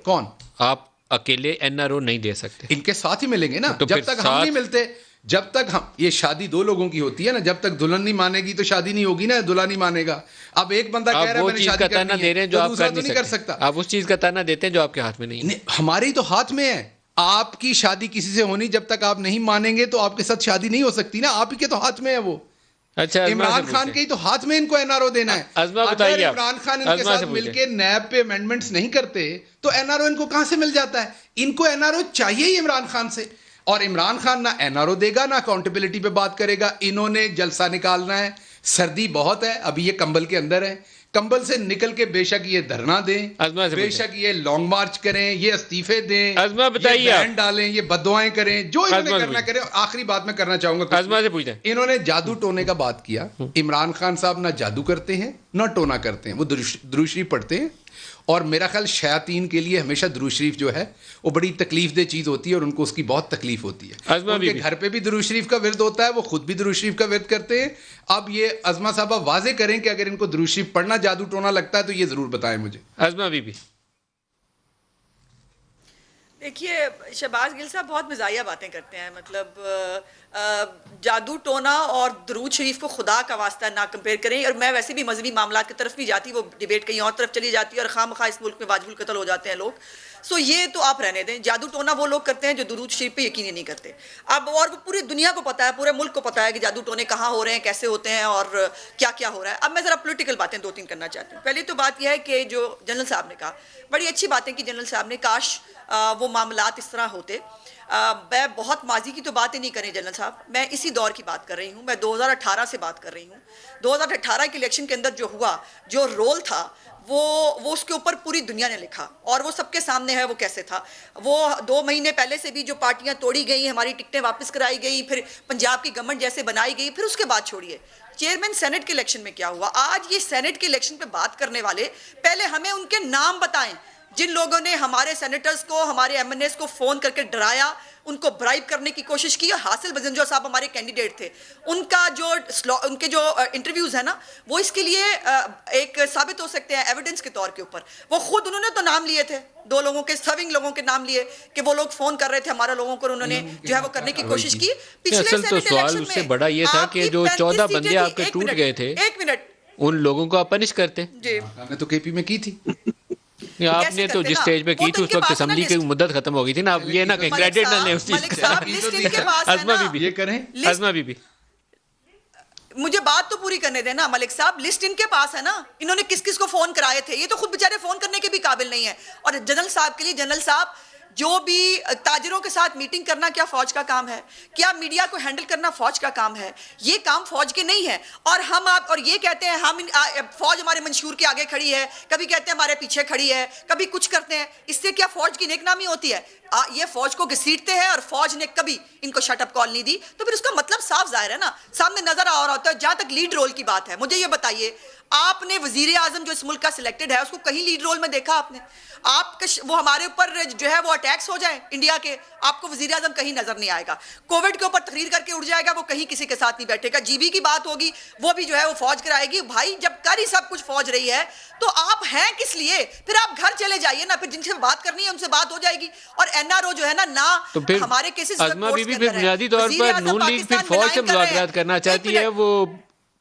کون؟ آپ اکیلے این آر او نہیں دے سکتے, ان کے ساتھ ہی ملیں گے نا. تو جب تک ہم نہیں ملتے, جب تک ہم, یہ شادی 2 لوگوں کی ہوتی ہے نا, جب تک دلہن نہیں مانے گی تو شادی نہیں ہوگی نا, دلہا نہیں مانے گا. اب ایک بندہ کہہ رہا ہے میں نے شادی کرنی ہے تو دوسرا تو نہیں کر سکتا. آپ اس چیز کا تانا دیتے ہیں جو آپ کے ہاتھ میں نہیں ہے. ہمارے ہی تو ہاتھ میں ہے. آپ کی شادی کسی سے ہونی, جب تک آپ نہیں مانیں گے تو آپ کے ساتھ شادی نہیں ہو سکتی نا. آپ ہی کے تو ہاتھ میں ہے وہ. اچھا, عمران خان کے ہی تو ہاتھ میں ان کو این آر او دینا ہے. اگر عمران خان ان کے ساتھ مل کے نیب پہ امینڈمنٹس نہیں کرتے تو این آر او ان کو کہاں سے مل جاتا ہے؟ ان کو این آر او چاہیے ہی عمران خان سے, اور عمران خان نہ این آر او دے گا نہ اکاؤنٹیبلٹی پہ بات کرے گا. انہوں نے جلسہ نکالنا ہے. سردی بہت ہے, ابھی یہ کمبل کے اندر ہے, کمبل سے نکل کے بے شک یہ دھرنا دیں, بے شک یہ لانگ مارچ کریں, یہ استعفے دیں, یہ بین ڈالیں, یہ بددعائیں کریں, جو انہوں نے کرنا کریں. اور آخری بات میں کرنا چاہوں گا, انہوں نے جادو ٹونے کا بات کیا. عمران خان صاحب نہ جادو کرتے ہیں نہ ٹونا کرتے ہیں, وہ درود شریف پڑھتے ہیں. اور میرا خیال شیاطین کے لیے ہمیشہ درود شریف جو ہے وہ بڑی تکلیف دہ چیز ہوتی ہے, اور ان کو اس کی بہت تکلیف ہوتی ہے. ان کے گھر پہ بھی درود شریف کا ورد ہوتا ہے, وہ خود بھی درود شریف کا ورد کرتے ہیں. اب یہ عظمیٰ صاحبہ واضح کریں کہ اگر ان کو درود شریف پڑھنا جادو ٹونا لگتا ہے تو یہ ضرور بتائیں مجھے. عظمیٰ بی بی. دیکھیے شہباز گل صاحب بہت مزاحیہ باتیں کرتے ہیں. مطلب جادو ٹونا اور درود شریف کو خدا کا واسطہ نہ کمپیئر کریں. اور میں ویسے بھی مذہبی معاملات کی طرف نہیں جاتی, وہ ڈیبیٹ کہیں اور طرف چلی جاتی ہے اور خواہ مخواہ اس ملک میں واجب القتل ہو جاتے ہیں لوگ. سو یہ تو آپ رہنے دیں. جادو ٹونا وہ لوگ کرتے ہیں جو درود شریف پہ یقین ہی نہیں کرتے. اب اور پوری دنیا کو پتہ ہے, پورے ملک کو پتہ ہے کہ جادو ٹونے کہاں ہو رہے ہیں, کیسے ہوتے ہیں اور کیا کیا ہو رہا ہے. اب میں ذرا پولیٹیکل باتیں 2-3 کرنا چاہتی ہوں. پہلی تو بات یہ ہے کہ جو جنرل صاحب نے کہا, بڑی اچھی باتیں کی جنرل صاحب نے. کاش وہ معاملات اس طرح ہوتے. میں بہت ماضی کی تو باتیں نہیں کریں جنرل صاحب, میں اسی دور کی بات کر رہی ہوں. میں 2018 سے بات کر رہی ہوں. 2018 کے الیکشن کے اندر جو ہوا, جو رول تھا, وہ اس کے اوپر پوری دنیا نے لکھا اور وہ سب کے سامنے ہے وہ کیسے تھا. وہ 2 مہینے پہلے سے بھی جو پارٹیاں توڑی گئی, ہماری ٹکٹیں واپس کرائی گئی, پھر پنجاب کی گورنمنٹ جیسے بنائی گئی, پھر اس کے بعد چھوڑیے چیئرمین سینٹ کے الیکشن میں کیا ہوا. آج یہ سینٹ کے الیکشن پہ بات کرنے والے پہلے ہمیں ان کے نام بتائیں جن لوگوں نے ہمارے سینیٹرز کو, ہمارے ایم این ایز کو فون کر کے ڈرایا, ان کو برائب کرنے کی کوشش کی. اور حاصل بزنجو صاحب ہمارے کینڈیڈیٹ تھے, ان کے جو انٹرویوز ہیں نا وہ اس کے لیے ایک ثابت ہو سکتے ہیں ایویڈنس کے طور کے اوپر. وہ خود انہوں نے تو نام لیے تھے, 2 لوگوں کے, سرونگ لوگوں کے نام لیے کہ وہ لوگ فون کر رہے تھے ہمارے لوگوں کو, انہوں نے جو ہے وہ کرنے کی کوشش کی. اصل تو سوال اس سے بڑا یہ تھا کہ جو 14 بندے آپ کے ٹوٹ گئے تھے, 1 منٹ, ان لوگوں کو آپ پنش کرتے. جی میں تو کے پی میں کی تھی. آپ نے تو جس سٹیج پہ کی تھی اس وقت اسمبلی کی مدت ختم ہو گئی تھی نا. اب یہ نہ کہ کریڈٹ نہ لیں اس چیز کا. عظمیٰ بی بی, یہ کریں, عظمیٰ بی بی مجھے بات تو پوری کرنے دینا. ملک صاحب لسٹ ان کے پاس ہے نا, انہوں نے کس کس کو فون کرائے تھے. یہ تو خود بیچارے فون کرنے کے بھی قابل نہیں ہے. اور جنرل صاحب کے لیے, جنرل صاحب جو بھی تاجروں کے ساتھ میٹنگ کرنا کیا فوج کا کام ہے؟ کیا میڈیا کو ہینڈل کرنا فوج کا کام ہے؟ یہ کام فوج کے نہیں ہے. اور ہم آپ اور یہ کہتے ہیں ہم فوج ہمارے منشور کے آگے کھڑی ہے, کبھی کہتے ہیں ہمارے پیچھے کھڑی ہے, کبھی کچھ کرتے ہیں. اس سے کیا فوج کی نیک نامی ہوتی ہے؟ یہ فوج کو گھسیٹتے ہیں اور فوج نے کبھی ان کو شٹ اپ کال نہیں دی. تو پھر اس کا مطلب صاف ظاہر ہے نا, سامنے نظر آ رہا ہوتا ہے. جہاں تک لیڈ رول کی بات ہے, مجھے یہ بتائیے آپ نے وزیر اعظم جو اس ملک کا سلیکٹڈ ہے اس کو کہیں لیڈ رول میں دیکھا آپ نے؟ آپ کا وہ ہمارے اوپر جو ہے وہ اٹیکس ہو جائے انڈیا کے، آپ کو وزیر اعظم کہیں نظر نہیں آئے گا. کووڈ کے اوپر تقریر کر کے اٹھ جائے گا، وہ کہیں کسی کے ساتھ نہیں بیٹھے گا. جی بی کی بات ہوگی، وہ بھی جو ہے وہ فوج کرائے گی. بھائی جب کر ہی سب کچھ فوج رہی ہے تو آپ ہیں کس لیے؟ پھر آپ گھر چلے جائیے نا، پھر جن سے بات کرنی ہے ان سے بات ہو جائے گی. اور این آر او جو ہے نا تو پھر ہمارے کیسز ازما بی بی پھر بنیادی طور پر نون لیگ پھر فوج سے مذاکرات کرنا چاہتی ہے، وہ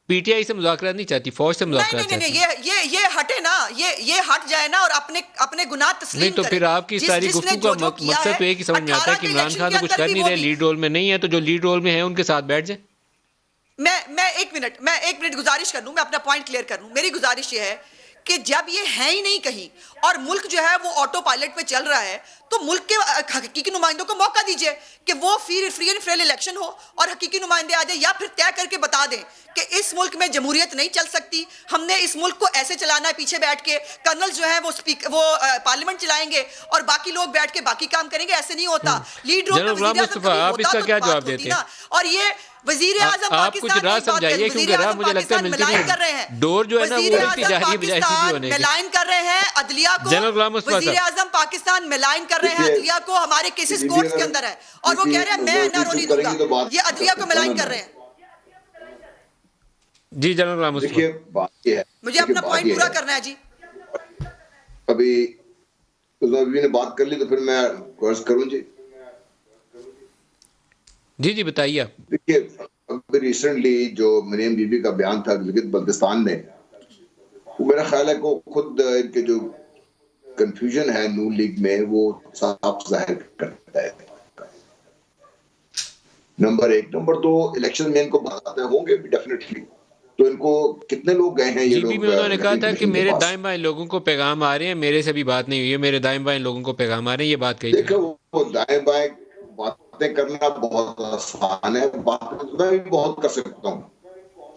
پی ٹی آئی سے مذاکرات نہیں چاہتی، فوج سے مذاکرات چاہتی ہے. نہیں، یہ ہٹے نا، یہ ہٹ جائے نا اور اپنے گناہ تسلیم نہیں تو کرے. پھر آپ کی ساری گفتگو کا مقصد تو ایک ہی سمجھ میں آتا ہے کہ عمران خان تو کچھ کر نہیں رہے، لیڈ رول میں نہیں ہے، تو جو لیڈ رول میں ہیں ان کے ساتھ بیٹھ جائیں. میں ایک منٹ گزارش کر لوں، میں اپنا پوائنٹ کلیئر کر لوں. میری گزارش یہ ہے کہ جب یہ ہے ہی نہیں کہیں اور ملک جو ہے وہ آٹو پائلٹ پہ چل رہا ہے تو ملک کے حقیقی نمائندوں کو موقع دیجئے کہ وہ فری اینڈ فیئر الیکشن ہو اور حقیقی نمائندے آ جائیں، یا پھر طے کر کے بتا دیں کہ اس ملک میں جمہوریت نہیں چل سکتی، ہم نے اس ملک کو ایسے چلانا ہے، پیچھے بیٹھ کے کرنل جو ہیں وہ پارلیمنٹ چلائیں گے اور باقی لوگ بیٹھ کے باقی کام کریں گے. ایسے نہیں ہوتا. لیڈ رول میں وزیر اعظم کبھی ہوتا تو بات ہوتی نا. اور یہ وزیر اعظم آپ کچھ راہ سمجھائیے، کیونکہ راہ مجھے لگتا ہے ملتی نہیں. ڈور جو ہے نا وہ رکھتی جا رہی ہے بجائے سیدھی ہونے کی. ملائن کر رہے ہیں عدلیہ کو. جنرل غلام مصطفیٰ وزیر اعظم پاکستان ملائن کر رہے ہیں عدلیہ کو. ہمارے کیسز کورٹس کے اندر ہے اور وہ کہہ رہے ہیں میں اینا رو نہیں دوں گا. یہ عدلیہ کو ملائن کر رہے ہیں. جی جنرل غلام مصطفیٰ، دیکھیے بات یہ ہے، مجھے اپنا پوائنٹ پورا کرنا ہے. جی ابھی عثمان بی بی نے بات کر لی تو پھر میں عرض کروں. جی بتائیے آپ. دیکھیے ابھی ریسنٹلی جو مریم بی بی کا بیان تھا گلگت بلتستان میں، وہ میرا خیال ہے کہ خود ان کے جو کنفیوژن ہے نون لیگ میں وہ صاف ظاہر کرتا ہے. نمبر ایک. نمبر دو، الیکشن میں ان کو بتاتے ہوں گے ڈیفینیٹلی. تو ان کو کتنے لوگ گئے ہیں یہ جی لوگ؟ بی میں انہوں نے کہا تھا کہ میرے دائیں بائیں لوگوں کو پیغام آ رہے ہیں، میرے سے بھی بات نہیں ہوئی ہے، میرے دائیں بائیں لوگوں کو پیغام آ رہے ہیں، یہ بات کہی تھی. دیکھیں وہ دائیں بائیں باتیں کرنا بہت آسان ہے، بات میں بھی بہت کر سکتا ہوں.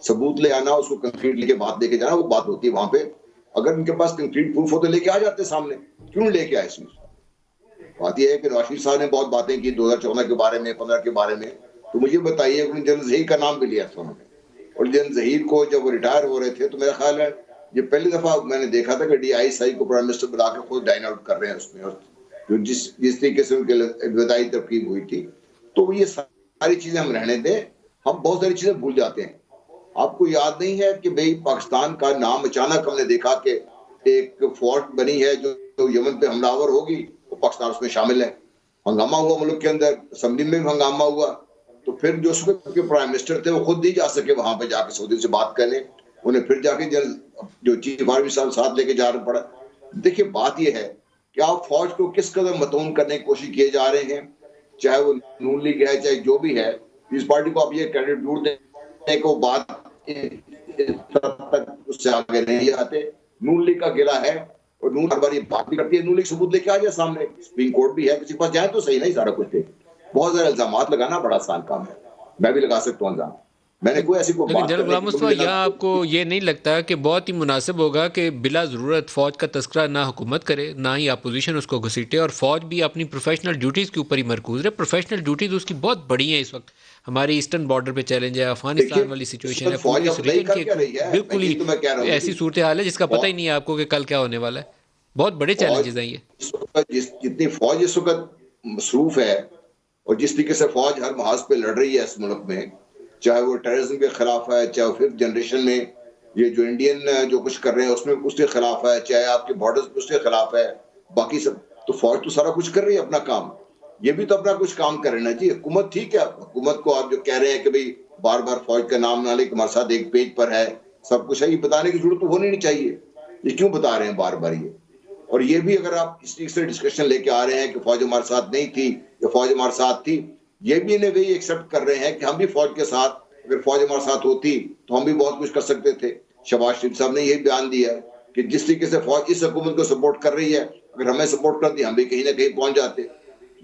ثبوت لے آنا، اس کو کنکریٹ لے کے بات لے کے جانا، وہ بات ہوتی ہے وہاں پہ. اگر ان کے پاس کنکریٹ پروف ہوتے لے کے آ جاتے سامنے، کیوں لے کے آئے اس میں؟ بات یہ ہے کہ نواز شریف صاحب نے بہت باتیں کی 2014 کے بارے میں، 15 کے بارے میں. تو مجھے بتائیے انہوں نے جنرل ظہیر کا نام بھی لیا تھا انہوں نے، اور جنرل ظہیر کو جب وہ ریٹائر ہو رہے تھے تو میرا خیال ہے یہ پہلی دفعہ میں نے دیکھا تھا کہ ڈی آئی ایس آئی کو پرائم منسٹر بلا کے خود ڈائن آؤٹ کر رہے ہیں اس میں، اور جو جس طریقے سے ان کے ابتدائی ترکیب ہوئی تھی. تو یہ ساری چیزیں ہم رہنے دیں، ہم بہت ساری چیزیں بھول جاتے ہیں. آپ کو یاد نہیں ہے کہ بھئی پاکستان کا نام اچانک ہم نے دیکھا کہ ایک فورٹ بنی ہے جو یمن پہ حملہ آور ہوگی، وہ پاکستان اس میں شامل ہے. ہنگامہ ہوا ملک کے اندر، اسمبلی میں بھی ہنگامہ ہوا. تو پھر جو اس وقت کے پرائم منسٹر تھے وہ خود نہیں جا سکے وہاں پہ جا کے سعودی سے بات کرنے، انہیں پھر جا کے جو چیف آرمی صاحب ساتھ لے کے جانا پڑا. دیکھیے بات یہ ہے کہ آپ فوج کو کس قدر متون کرنے کی کوشش کیے جا رہے ہیں، چاہے وہ نون لیگ ہے چاہے جو بھی ہے. اس پارٹی کو آپ یہ کریڈٹ ڈھونڈ دیں کہ وہ بات تک اس سے آگے نہیں آتے. نون لیگ کا گرا ہے اور نون ہر بار یہ بات بھی کرتی ہے. نون لیگ ثبوت لے کے آ جائے سامنے، سپریم کورٹ بھی ہے، کسی پاس جائیں تو صحیح نہیں سارا کچھ. بہت سارے الزامات لگانا بڑا آسان کام ہے، میں بھی لگا سکتا ہوں الزام. میں نے کوئی ایسی کوئی لیکن بات جنرل غلام مصطفیٰ یہاں آپ کو یہ نہیں لگتا کہ بہت ہی مناسب ہوگا کہ بلا ضرورت فوج کا تذکرہ نہ حکومت کرے نہ ہی اپوزیشن اس کو گھسیٹے، اور فوج بھی اپنی پروفیشنل ڈیوٹیز کے اوپر ہی مرکوز رہے. پروفیشنل ڈیوٹیز اس کی بہت بڑی ہیں. اس وقت ہماری ایسٹرن بارڈر پہ چیلنج ہے، افغانستان والی سچویشن ہے، پوری اس ریجن کی بالکل ہی ایسی صورتحال ہے جس کا پتہ ہی نہیں ہے آپ کو کہ کل کیا ہونے والا ہے. بہت بڑے چیلنجز ہیں یہ. جتنی فوج اس وقت مصروف ہے اور جس طریقے سے فوج ہر محاذ پہ لڑ رہی ہے اس ملک میں، چاہے وہ ٹیررزم کے خلاف ہے، چاہے وہ ففتھ جنریشن میں یہ جو انڈین جو کچھ کر رہے ہیں اس میں اس کے خلاف ہے، چاہے آپ کے بارڈرز میں اس کے خلاف ہے، باقی سب تو فوج تو سارا کچھ کر رہی ہے اپنا کام. یہ بھی تو اپنا کچھ کام کر رہے ہیں جی. حکومت ٹھیک ہے، حکومت کو آپ جو کہہ رہے ہیں کہ بھئی بار بار فوج کا نام نہ لے، ہمارے ساتھ ایک پیج پر ہے، سب کچھ ہے، یہ بتانے کی ضرورت تو ہونی نہیں چاہیے. یہ کیوں بتا رہے ہیں بار بار یہ؟ اور یہ بھی اگر آپ اس طریقے سے ڈسکشن لے کے آ رہے ہیں کہ فوج ہمارے ساتھ نہیں تھی یا فوج ہمارے ساتھ تھی، یہ بھی انہیں وہی ایکسیپٹ کر رہے ہیں کہ ہم بھی فوج کے ساتھ، اگر فوج ہمارے ساتھ ہوتی تو ہم بھی بہت کچھ کر سکتے تھے. شہباز شریف صاحب نے یہ بیان دیا کہ جس طریقے سے فوج اس حکومت کو سپورٹ کر رہی ہے، اگر ہمیں سپورٹ کرتی ہم بھی کہیں نہ کہیں پہنچ جاتے.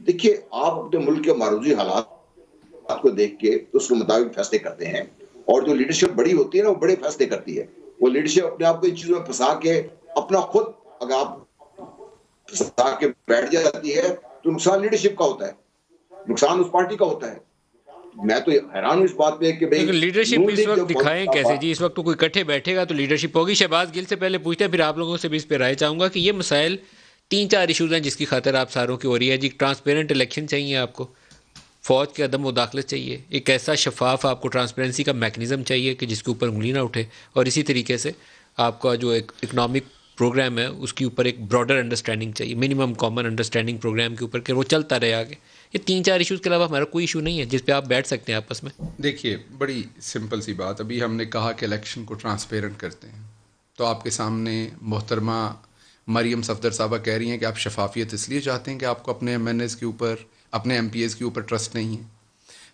دیکھیے آپ اپنے ملک کے معروضی حالات کو دیکھ کے اس کے مطابق فیصلے کرتے ہیں، اور جو لیڈرشپ بڑی ہوتی ہے نا وہ بڑے فیصلے کرتی ہے. وہ لیڈرشپ اپنے آپ کو ان چیزوں میں پھنسا کے اپنا خود اگر آپ پھنسا کے بیٹھ جاتی ہے تو نقصان لیڈرشپ کا ہوتا ہے، نقصان اس پارٹی کا ہوتا ہے. میں تو حیران ہوں اس بات پہ کہ بھائی لیڈرشپ نون اس لیگ جو وقت دکھائیں بہت- کیسے جی؟ اس وقت تو کوئی اکٹھے بیٹھے گا تو لیڈرشپ ہوگی. شہباز گل سے پہلے پوچھتے ہیں، پھر آپ لوگوں سے بھی اس پہ رائے چاہوں گا کہ یہ مسائل 3-4 ایشوز ہیں جس کی خاطر آپ ساروں کی ہو رہی ہے جی. ٹرانسپیرنٹ الیکشن چاہیے آپ کو، فوج کے عدم مداخلت چاہیے، ایک ایسا شفاف آپ کو ٹرانسپیرنسی کا میکنزم چاہیے کہ جس کے اوپر انگلی نہ اٹھے، اور اسی طریقے سے آپ کا جو ایک اکنامک پروگرام ہے اس کے اوپر ایک براڈر انڈرسٹینڈنگ چاہیے، منیمم کامن انڈرسٹینڈنگ پروگرام کے اوپر کہ وہ چلتا رہے آگے. یہ 3-4 ایشوز کے علاوہ ہمارا کوئی ایشو نہیں ہے جس پہ آپ بیٹھ سکتے ہیں آپس میں. دیکھیے بڑی سمپل سی بات، ابھی ہم نے کہا کہ الیکشن کو ٹرانسپیرنٹ کرتے ہیں، تو آپ کے سامنے محترمہ مریم صفدر صاحبہ کہہ رہی ہیں کہ آپ شفافیت اس لیے چاہتے ہیں کہ آپ کو اپنے ایم این ایز کے اوپر، اپنے ایم پی ایز کے اوپر ٹرسٹ نہیں ہے.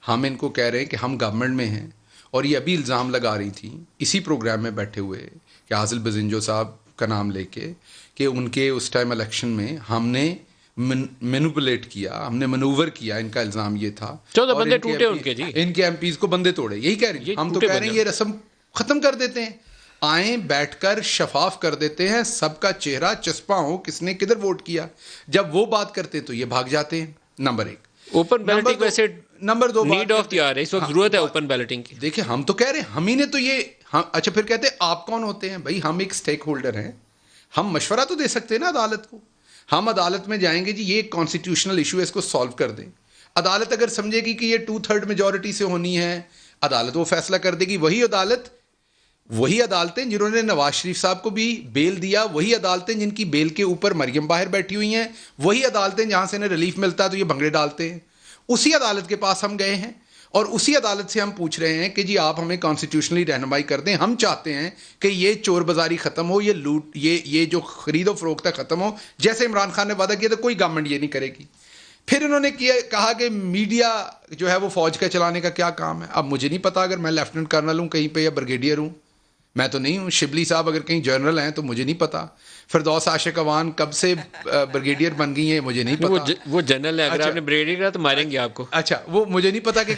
ہم ان کو کہہ رہے ہیں کہ ہم گورنمنٹ میں ہیں، اور یہ ابھی الزام لگا رہی تھی اسی پروگرام میں بیٹھے ہوئے کہ عادل بزنجو صاحب کا نام لے کے کہ ان کے اس ٹائم الیکشن میں ہم نے مینوپولیٹ کیا، ہم نے منوور کیا. ان کا الزام یہ تھا 14 اور بندے ان کے ٹوٹے MP ان کے جی. ان کے ایم پیز کو بندے توڑے، یہی کہہ رہی ہیں. یہ ہم تو ٹوٹے کہہ رہے ہیں بندے. یہ رسم ختم کر دیتے ہیں، آئیں بیٹھ کر شفاف کر دیتے ہیں، سب کا چہرہ چسپاں ہو کس نے کدھر ووٹ کیا. جب وہ بات کرتے تو یہ بھاگ جاتے ہیں. نمبر 1. اوپن بیلٹنگ ویسے number 2 need of the hour ہے، اس وقت ضرورت ہے اوپن بیلٹنگ کی. دیکھیں ہم تو کہہ رہے ہیں ہم ہی نے تو یہ اچھا پھر کہتے ہیں آپ کون ہوتے ہیں؟ بھائی ہم ایک سٹیک ہولڈر ہیں، ہم مشورہ تو دے سکتے ہیں نا عدالت کو. ہم عدالت میں جائیں گے جی یہ ایک کانسٹیٹیوشنل ایشو ہے، اس کو سالو کر دیں. عدالت اگر سمجھے گی کہ یہ 2/3 میجورٹی سے ہونی ہے، عدالت وہ فیصلہ کر دے گی. وہی عدالتیں جنہوں نے نواز شریف صاحب کو بھی بیل دیا، وہی عدالتیں جن کی بیل کے اوپر مریم باہر بیٹھی ہوئی ہیں، وہی عدالتیں جہاں سے انہیں ریلیف ملتا ہے تو یہ بھنگڑے ڈالتے ہیں. اسی عدالت کے پاس ہم گئے ہیں اور اسی عدالت سے ہم پوچھ رہے ہیں کہ جی آپ ہمیں کانسٹیٹیوشنلی رہنمائی کر دیں. ہم چاہتے ہیں کہ یہ چور بازاری ختم ہو، یہ لوٹ، یہ جو خرید و فروخت ہے ختم ہو. جیسے عمران خان نے وعدہ کیا تھا کوئی گورنمنٹ یہ نہیں کرے گی. پھر انہوں نے کہا کہ میڈیا جو ہے وہ فوج کا چلانے کا کیا کام ہے. اب مجھے نہیں پتا اگر میں لیفٹنٹ کرنل ہوں کہیں پہ یا بریگیڈیئر ہوں، میں تو نہیں ہوں. شبلی صاحب اگر کہیں جنرل ہیں تو مجھے نہیں پتا. فردوس عاشق اوان کب سے بریگیڈیئر بن گئی ہیں مجھے نہیں پتا. وہ جنرل ہے، اگر آپ نے بریگیڈیئر کہا تو ماریں گے آپ کو. اچھا وہ مجھے نہیں پتا کہ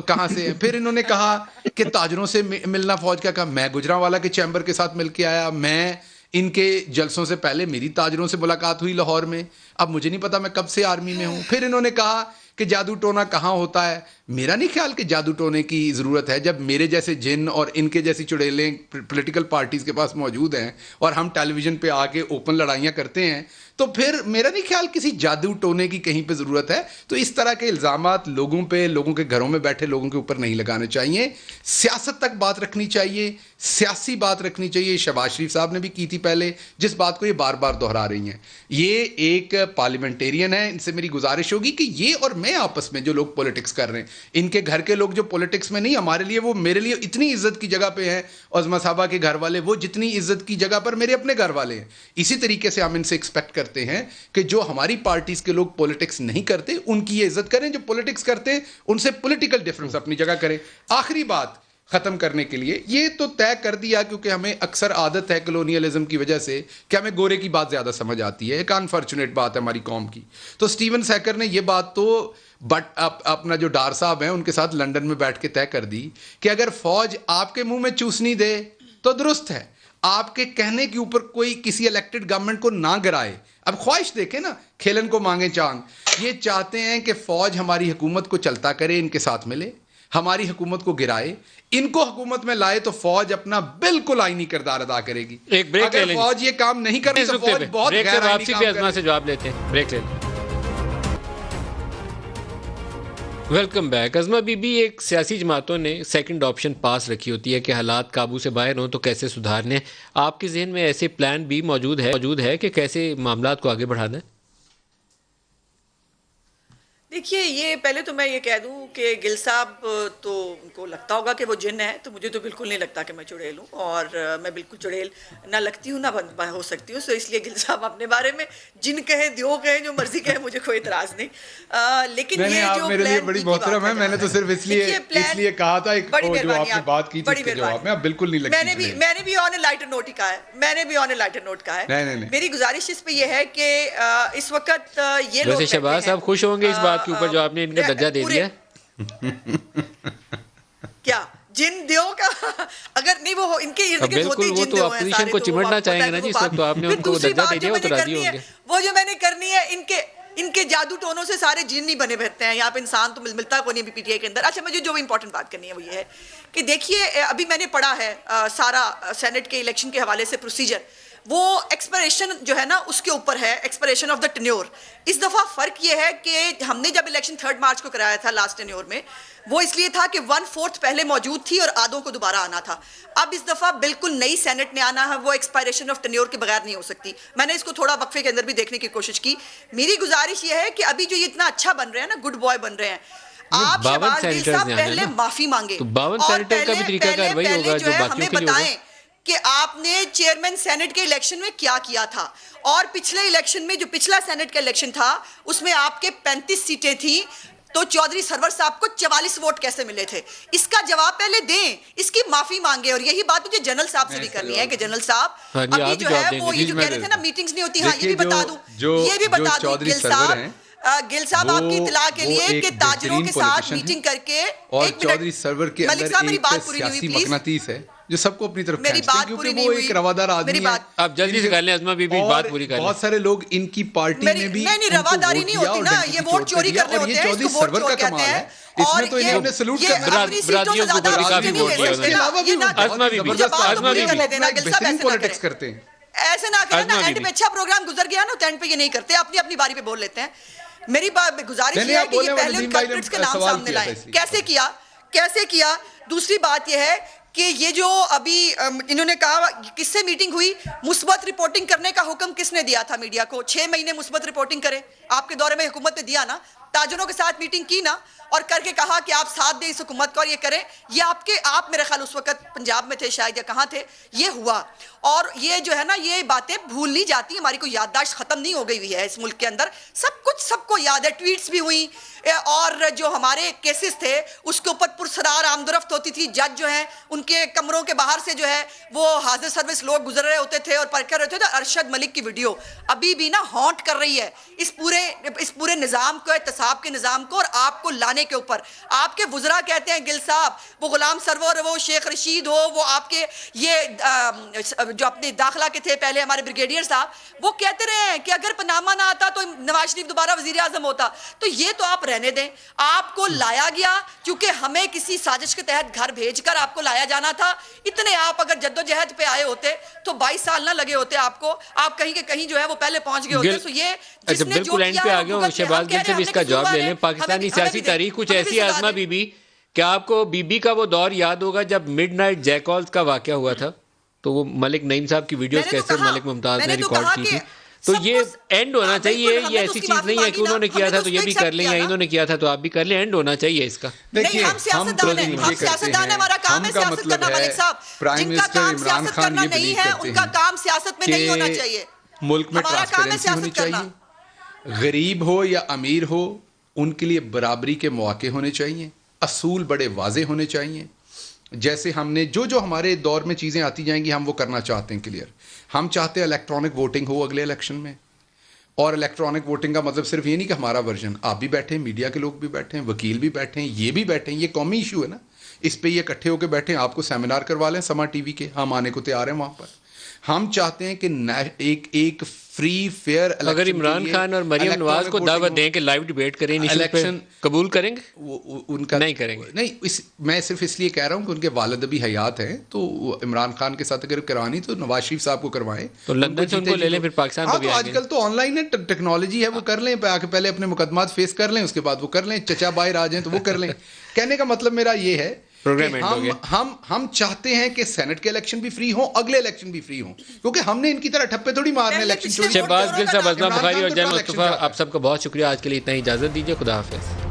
کہاں سے ہیں. پھر انہوں نے کہا کہ تاجروں سے ملنا فوج کا کام. میں گجرانوالا کے چیمبر کے ساتھ مل کے آیا، میں ان کے جلسوں سے پہلے میری تاجروں سے ملاقات ہوئی لاہور میں. اب مجھے نہیں پتا میں کب سے آرمی میں ہوں. پھر انہوں نے کہا کہ جادو ٹونا کہاں ہوتا ہے. میرا نہیں خیال کہ جادو ٹونے کی ضرورت ہے. جب میرے جیسے جن اور ان کے جیسی چڑیلیں پولیٹیکل پارٹیز کے پاس موجود ہیں اور ہم ٹیلی ویژن پہ آ کے اوپن لڑائیاں کرتے ہیں تو پھر میرا نہیں خیال کسی جادو ٹونے کی کہیں پہ ضرورت ہے. تو اس طرح کے الزامات لوگوں پہ، لوگوں کے گھروں میں بیٹھے لوگوں کے اوپر نہیں لگانے چاہیے. سیاست تک بات رکھنی چاہیے، سیاسی بات رکھنی چاہیے. شہباز شریف صاحب نے بھی کی تھی پہلے، جس بات کو یہ بار بار دہرا رہی ہیں. یہ ایک پارلیمنٹیرین ہے، ان سے میری گزارش ہوگی کہ یہ اور میں آپس میں جو لوگ پولیٹکس کر رہے ہیں، ان کے گھر کے لوگ جو پولیٹکس میں نہیں، ہمارے لیے وہ میرے لیے اتنی عزت کی جگہ پہ ہیں. عظما صاحبہ کے گھر والے وہ جتنی عزت کی جگہ پر میرے اپنے گھر والے ہیں. اسی طریقے سے ہم ان سے ایکسپیکٹ کرتے ہیں کہ جو ہماری پارٹیز کے لوگ پولیٹکس نہیں کرتے ان کی یہ عزت کریں، جو پولیٹکس کرتے ہیں ان سے پولیٹیکل ڈیفرنس اپنی جگہ کریں. آخری بات ختم کرنے کے لیے یہ تو طے کر دیا، کیونکہ ہمیں اکثر عادت ہے کلونیلزم کی وجہ سے کہ ہمیں گورے کی بات زیادہ سمجھ آتی ہے. ایک انفارچونیٹ بات ہے ہماری قوم کی. تو اسٹیون سیکر نے یہ بات تو اپنا جو ڈار صاحب ہیں ان کے ساتھ لنڈن میں بیٹھ کے طے کر دی کہ اگر فوج آپ کے منہ میں چوسنی دے تو درست ہے، آپ کے کہنے کے اوپر کوئی کسی الیکٹڈ گورنمنٹ کو نہ گرائے. اب خواہش دیکھیں نا، کھیلن کو مانگے چانگ. یہ چاہتے ہیں کہ فوج ہماری حکومت کو چلتا کرے، ان کے ساتھ ملے، ہماری حکومت کو گرائے، ان کو حکومت میں لائے تو فوج اپنا بالکل آئینی کردار ادا کرے گی. ایک بریک لے اگر لیں. فوج یہ کام نہیں کرے تو فوج بہت بریک غیر آئینی واپسی کام پہ کرے ازما گی. سے جواب لیتے ہیں. بریک لے لیں. Welcome back. ازما بی بی، ایک سیاسی جماعتوں نے سیکنڈ آپشن پاس رکھی ہوتی ہے کہ حالات قابو سے باہر ہوں تو کیسے سدھارنے. آپ کے ذہن میں ایسے پلان بھی موجود ہے کہ کیسے معاملات کو آگے بڑھانا ہے؟ دیکھیے، یہ پہلے تو میں یہ کہہ دوں کہ گل صاحب تو ان کو لگتا ہوگا کہ وہ جن ہے، تو مجھے تو بالکل نہیں لگتا کہ میں چڑیل ہوں، اور میں بالکل چڑیل نہ لگتی ہوں نہ ہو سکتی ہوں. سو اس لیے گل صاحب اپنے بارے میں جن کہیں دیو کہیں جو مرضی کہیں مجھے کوئی اعتراض نہیں. لیکن یہ جو میرے لیے بڑی محترم ہے، میں نے تو صرف اس لیے کہا تھا جو آپ نے بات کی تھی اس کے جواب میں. اب بالکل نہیں لگتی. میں نے بھی آن اے لائٹر نوٹ ہی کہا ہے. میری گزارش اس پہ یہ ہے کہ اس وقت یہ لوگ ویسے شہباز صاحب خوش ہوں گے اس بات کے اوپر جو آپ نے ان کا درجہ دے دیا. کیا جن دیو کا اگر نہیں وہ ان کے ارد گرد ہوتی بالکل، وہ تو اپوزیشن کو چمٹنا چاہیں گے نا جی اس وقت، تو آپ نے ان کو درجہ دے دیا وہ تو راضی ہوں گے. وہ جو میں نے کرنی ہے ان کے جادو ٹونوں سے سارے جن نہیں بنے بھرتے ہیں, یہاں پہ انسان تو ملتا کو نہیں پی ٹی آئی کے اندر. اچھا مجھے جو امپورٹنٹ بات کرنی ہے وہ یہ ہے کہ دیکھیے ابھی میں نے پڑھا ہے سارا سینٹ کے الیکشن کے حوالے سے پروسیجر, وہ ایکسپائریشن جو ہے نا اس کے اوپر ہے, ایکسپائریشن آف دا ٹینیور. اس دفعہ فرق یہ ہے کہ ہم نے جب الیکشن 3 مارچ کو کرایا تھا لاسٹ ٹینیور میں, وہ اس لیے تھا کہ 1/4 پہلے موجود تھی اور آدھوں کو دوبارہ آنا تھا. اب اس دفعہ بالکل نئی سینٹ نے آنا ہے, وہ ایکسپائریشن آف ٹینیور کے بغیر نہیں ہو سکتی. میں نے اس کو تھوڑا وقفے کے اندر بھی دیکھنے کی کوشش کی. میری گزارش یہ ہے کہ ابھی جو یہ اتنا اچھا بن رہے ہیں نا, گڈ بوائے بن رہے ہیں, آپ شہباز گل صاحب پہلے معافی مانگے اور پہلے جو ہے ہمیں بتائیں کہ آپ نے چیئرمین سینٹ کے الیکشن میں کیا کیا تھا, اور پچھلے الیکشن میں جو پچھلا سینٹ کا الیکشن تھا اس میں آپ کے 35 سیٹیں تھیں, تو چودھری سرور صاحب کو 44 ووٹ کیسے ملے تھے؟ اس کا جواب پہلے دیں, اس کی معافی مانگے. اور یہی بات مجھے جنرل صاحب سے بھی کرنی ہے کہ جنرل صاحب ابھی جو ہے وہ یہ جو کہہ رہے تھے نا میٹنگز نہیں ہوتی, ہاں یہ بھی بتا دوں, یہ بھی بتا دوں گل صاحب آپ کی اطلاع کے لیے کہ تاجروں کے ساتھ میٹنگ کر کے, اور چودھری سرور کے اندر ایک سیاسی مقناطیس ہے جو سب کو اپنی طرف کھینچتے ہیں, کیونکہ وہ ایک روادار آدمی ہے. آپ جلدی سے کر لیں ازما بی بی, بات پوری کر لیں. بہت سارے لوگ ان کی پارٹی میں بھی نہیں رواداری نہیں ہوتی نا, یہ ووٹ چوری کرنے ہوتے ہیں, اس کو ووٹ چور کہتے ہیں. اور یہ سلوٹ برادریوں کو کافی ووٹ پالیٹکس کرتے ہیں. ایسے نہ کریں نا, اینڈ میں اچھا پروگرام گزر گیا نا تو اینڈ پہ یہ نہیں کرتے, اپنی اپنی باری پہ بول لیتے ہیں. میری گزارش یہ ہے کہ یہ پہلے ان کلپریٹس کے نام سامنے لائیں. کیسے کیا. دوسری بات یہ ہے کہ یہ جو ابھی انہوں نے کہا کس سے میٹنگ ہوئی, مثبت رپورٹنگ کرنے کا حکم کس نے دیا تھا میڈیا کو؟ 6 مہینے مثبت رپورٹنگ کرے, آپ کے دورے میں حکومت نے دیا نا, تاجروں کے ساتھ میٹنگ کی نا, اور کر کے کہا کہ آپ ساتھ دیں اس حکومت کو اور یہ کریں. یہ آپ میرے خیال اس وقت پنجاب میں تھے شاید یا کہاں تھے, یہ ہوا. اور یہ جو ہے نا یہ باتیں بھول نہیں جاتی, ہماری کوئی یادداشت ختم نہیں ہو گئی ہوئی ہے اس ملک کے اندر, سب کچھ سب کو یاد ہے. ٹویٹس بھی ہوئی, اور جو ہمارے کیسز تھے اس کے اوپر پرسرار آمدرفت ہوتی تھی. جج جو ہیں ان کے کمروں کے باہر سے جو ہے وہ حاضر سروس لوگ گزر رہے ہوتے تھے اور پڑھ کر رہے تھے. ارشد ملک کی ویڈیو ابھی بھی نا ہانٹ کر رہی ہے اس پورے نظام کو, احتساب کے نظام کو, اور آپ کو لانے کے اوپر. آپ کے وزراء کہتے ہیں گل صاحب, وہ غلام سرور, وہ شیخ رشید ہو, وہ آپ کے یہ جو اپنے داخلہ کے تھے پہلے ہمارے بریگیڈیئر صاحب, وہ کہتے رہے ہیں کہ اگر پاناما نہ آتا تو نواز شریف دوبارہ وزیر اعظم ہوتا. تو یہ تو آپ رہنے دیں. آپ کو لایا گیا کیونکہ ہمیں کسی سازش کے تحت گھر بھیج کر آپ کو لایا جانا تھا. اتنے آپ اگر جدوجہد پہ آئے ہوتے تو 22 سال نہ لگے ہوتے آپ کو, آپ کہیں کہ کہیں جو ہے وہ پہلے پہنچ گئے ہوتے. تو یہ جس نے جو کیا ہے شہباز گل سے بھی اس کا جواب لے لیں. پاکستانی سیاسی تاریخ کچھ ایسی ہے ازما بی بی, کیا آپ کو بی بی کا وہ دور یاد ہوگا جب مڈ نائٹ جیکالز کا واقعہ ہوا تھا, تو وہ ملک نعیم صاحب کی ویڈیوز کیسے ملک ممتاز نے ریکارڈ کی تھی. تو یہ اینڈ ہونا چاہیے, یہ ایسی چیز نہیں ہے کہ انہوں نے کیا تھا تو یہ بھی کر لیں, یا انہوں نے کیا تھا تو آپ بھی کر لیں. اینڈ ہونا چاہیے اس کا. دیکھیے ہم سیاستدان ہیں, ہم کا مطلب ہے پرائم منسٹر عمران خان یہ بلیو کرتے ہیں ان کا کام سیاست میں نہیں ہونا چاہیے. ملک میں ٹرانسپیرنسی ہونی چاہیے, غریب ہو یا امیر ہو ان کے لیے برابری کے مواقع ہونے چاہیے, اصول بڑے واضح ہونے چاہیے. جیسے ہم نے جو ہمارے دور میں چیزیں آتی جائیں گی ہم وہ کرنا چاہتے ہیں کلیئر. ہم چاہتے ہیں الیکٹرانک ووٹنگ ہو اگلے الیکشن میں, اور الیکٹرانک ووٹنگ کا مطلب صرف یہ نہیں کہ ہمارا ورژن, آپ بھی بیٹھے ہیں, میڈیا کے لوگ بھی بیٹھے ہیں, وکیل بھی بیٹھے ہیں, یہ بھی بیٹھے ہیں, یہ قومی ایشو ہے نا, اس پہ یہ اکٹھے ہو کے بیٹھے ہیں. آپ کو سیمینار کروا لیں سما ٹی وی کے, ہم آنے کو تیار ہیں وہاں پر. ہم چاہتے ہیں کہ ایک فری فیئر, اگر عمران خان اور مریم نواز کو دعوت دیں کہ لائیو ڈیبیٹ کریں الیکشن, قبول کریں گے؟ ان کا نہیں کریں گے. نہیں, میں صرف اس لیے کہہ رہا ہوں کہ ان کے والد ابھی حیات ہیں, تو عمران خان کے ساتھ اگر کروانی تو نواز شریف صاحب کو کروائیں, تو لندن سے ان کو لے لیں, پھر پاکستان کو بھی آئیں گے. آج کل تو آن لائن ہے, ٹیکنالوجی ہے, وہ کر لیں, پہلے اپنے مقدمات فیس کر لیں, اس کے بعد وہ کر لیں, چچا باہر آ جائیں تو وہ کر لیں. کہنے کا مطلب میرا یہ ہے ہم چاہتے ہیں کہ سینٹ کے الیکشن بھی فری ہوں, اگلے الیکشن بھی فری ہوں, کیونکہ ہم نے ان کی طرح ٹھپے تھوڑی مارنے الیکشن. شہباز گل صاحب, ازما بخاری اور جان مصطفیٰ, آپ سب کا بہت شکریہ. آج کے لیے اتنا ہی اجازت دیجیے. خدا حافظ.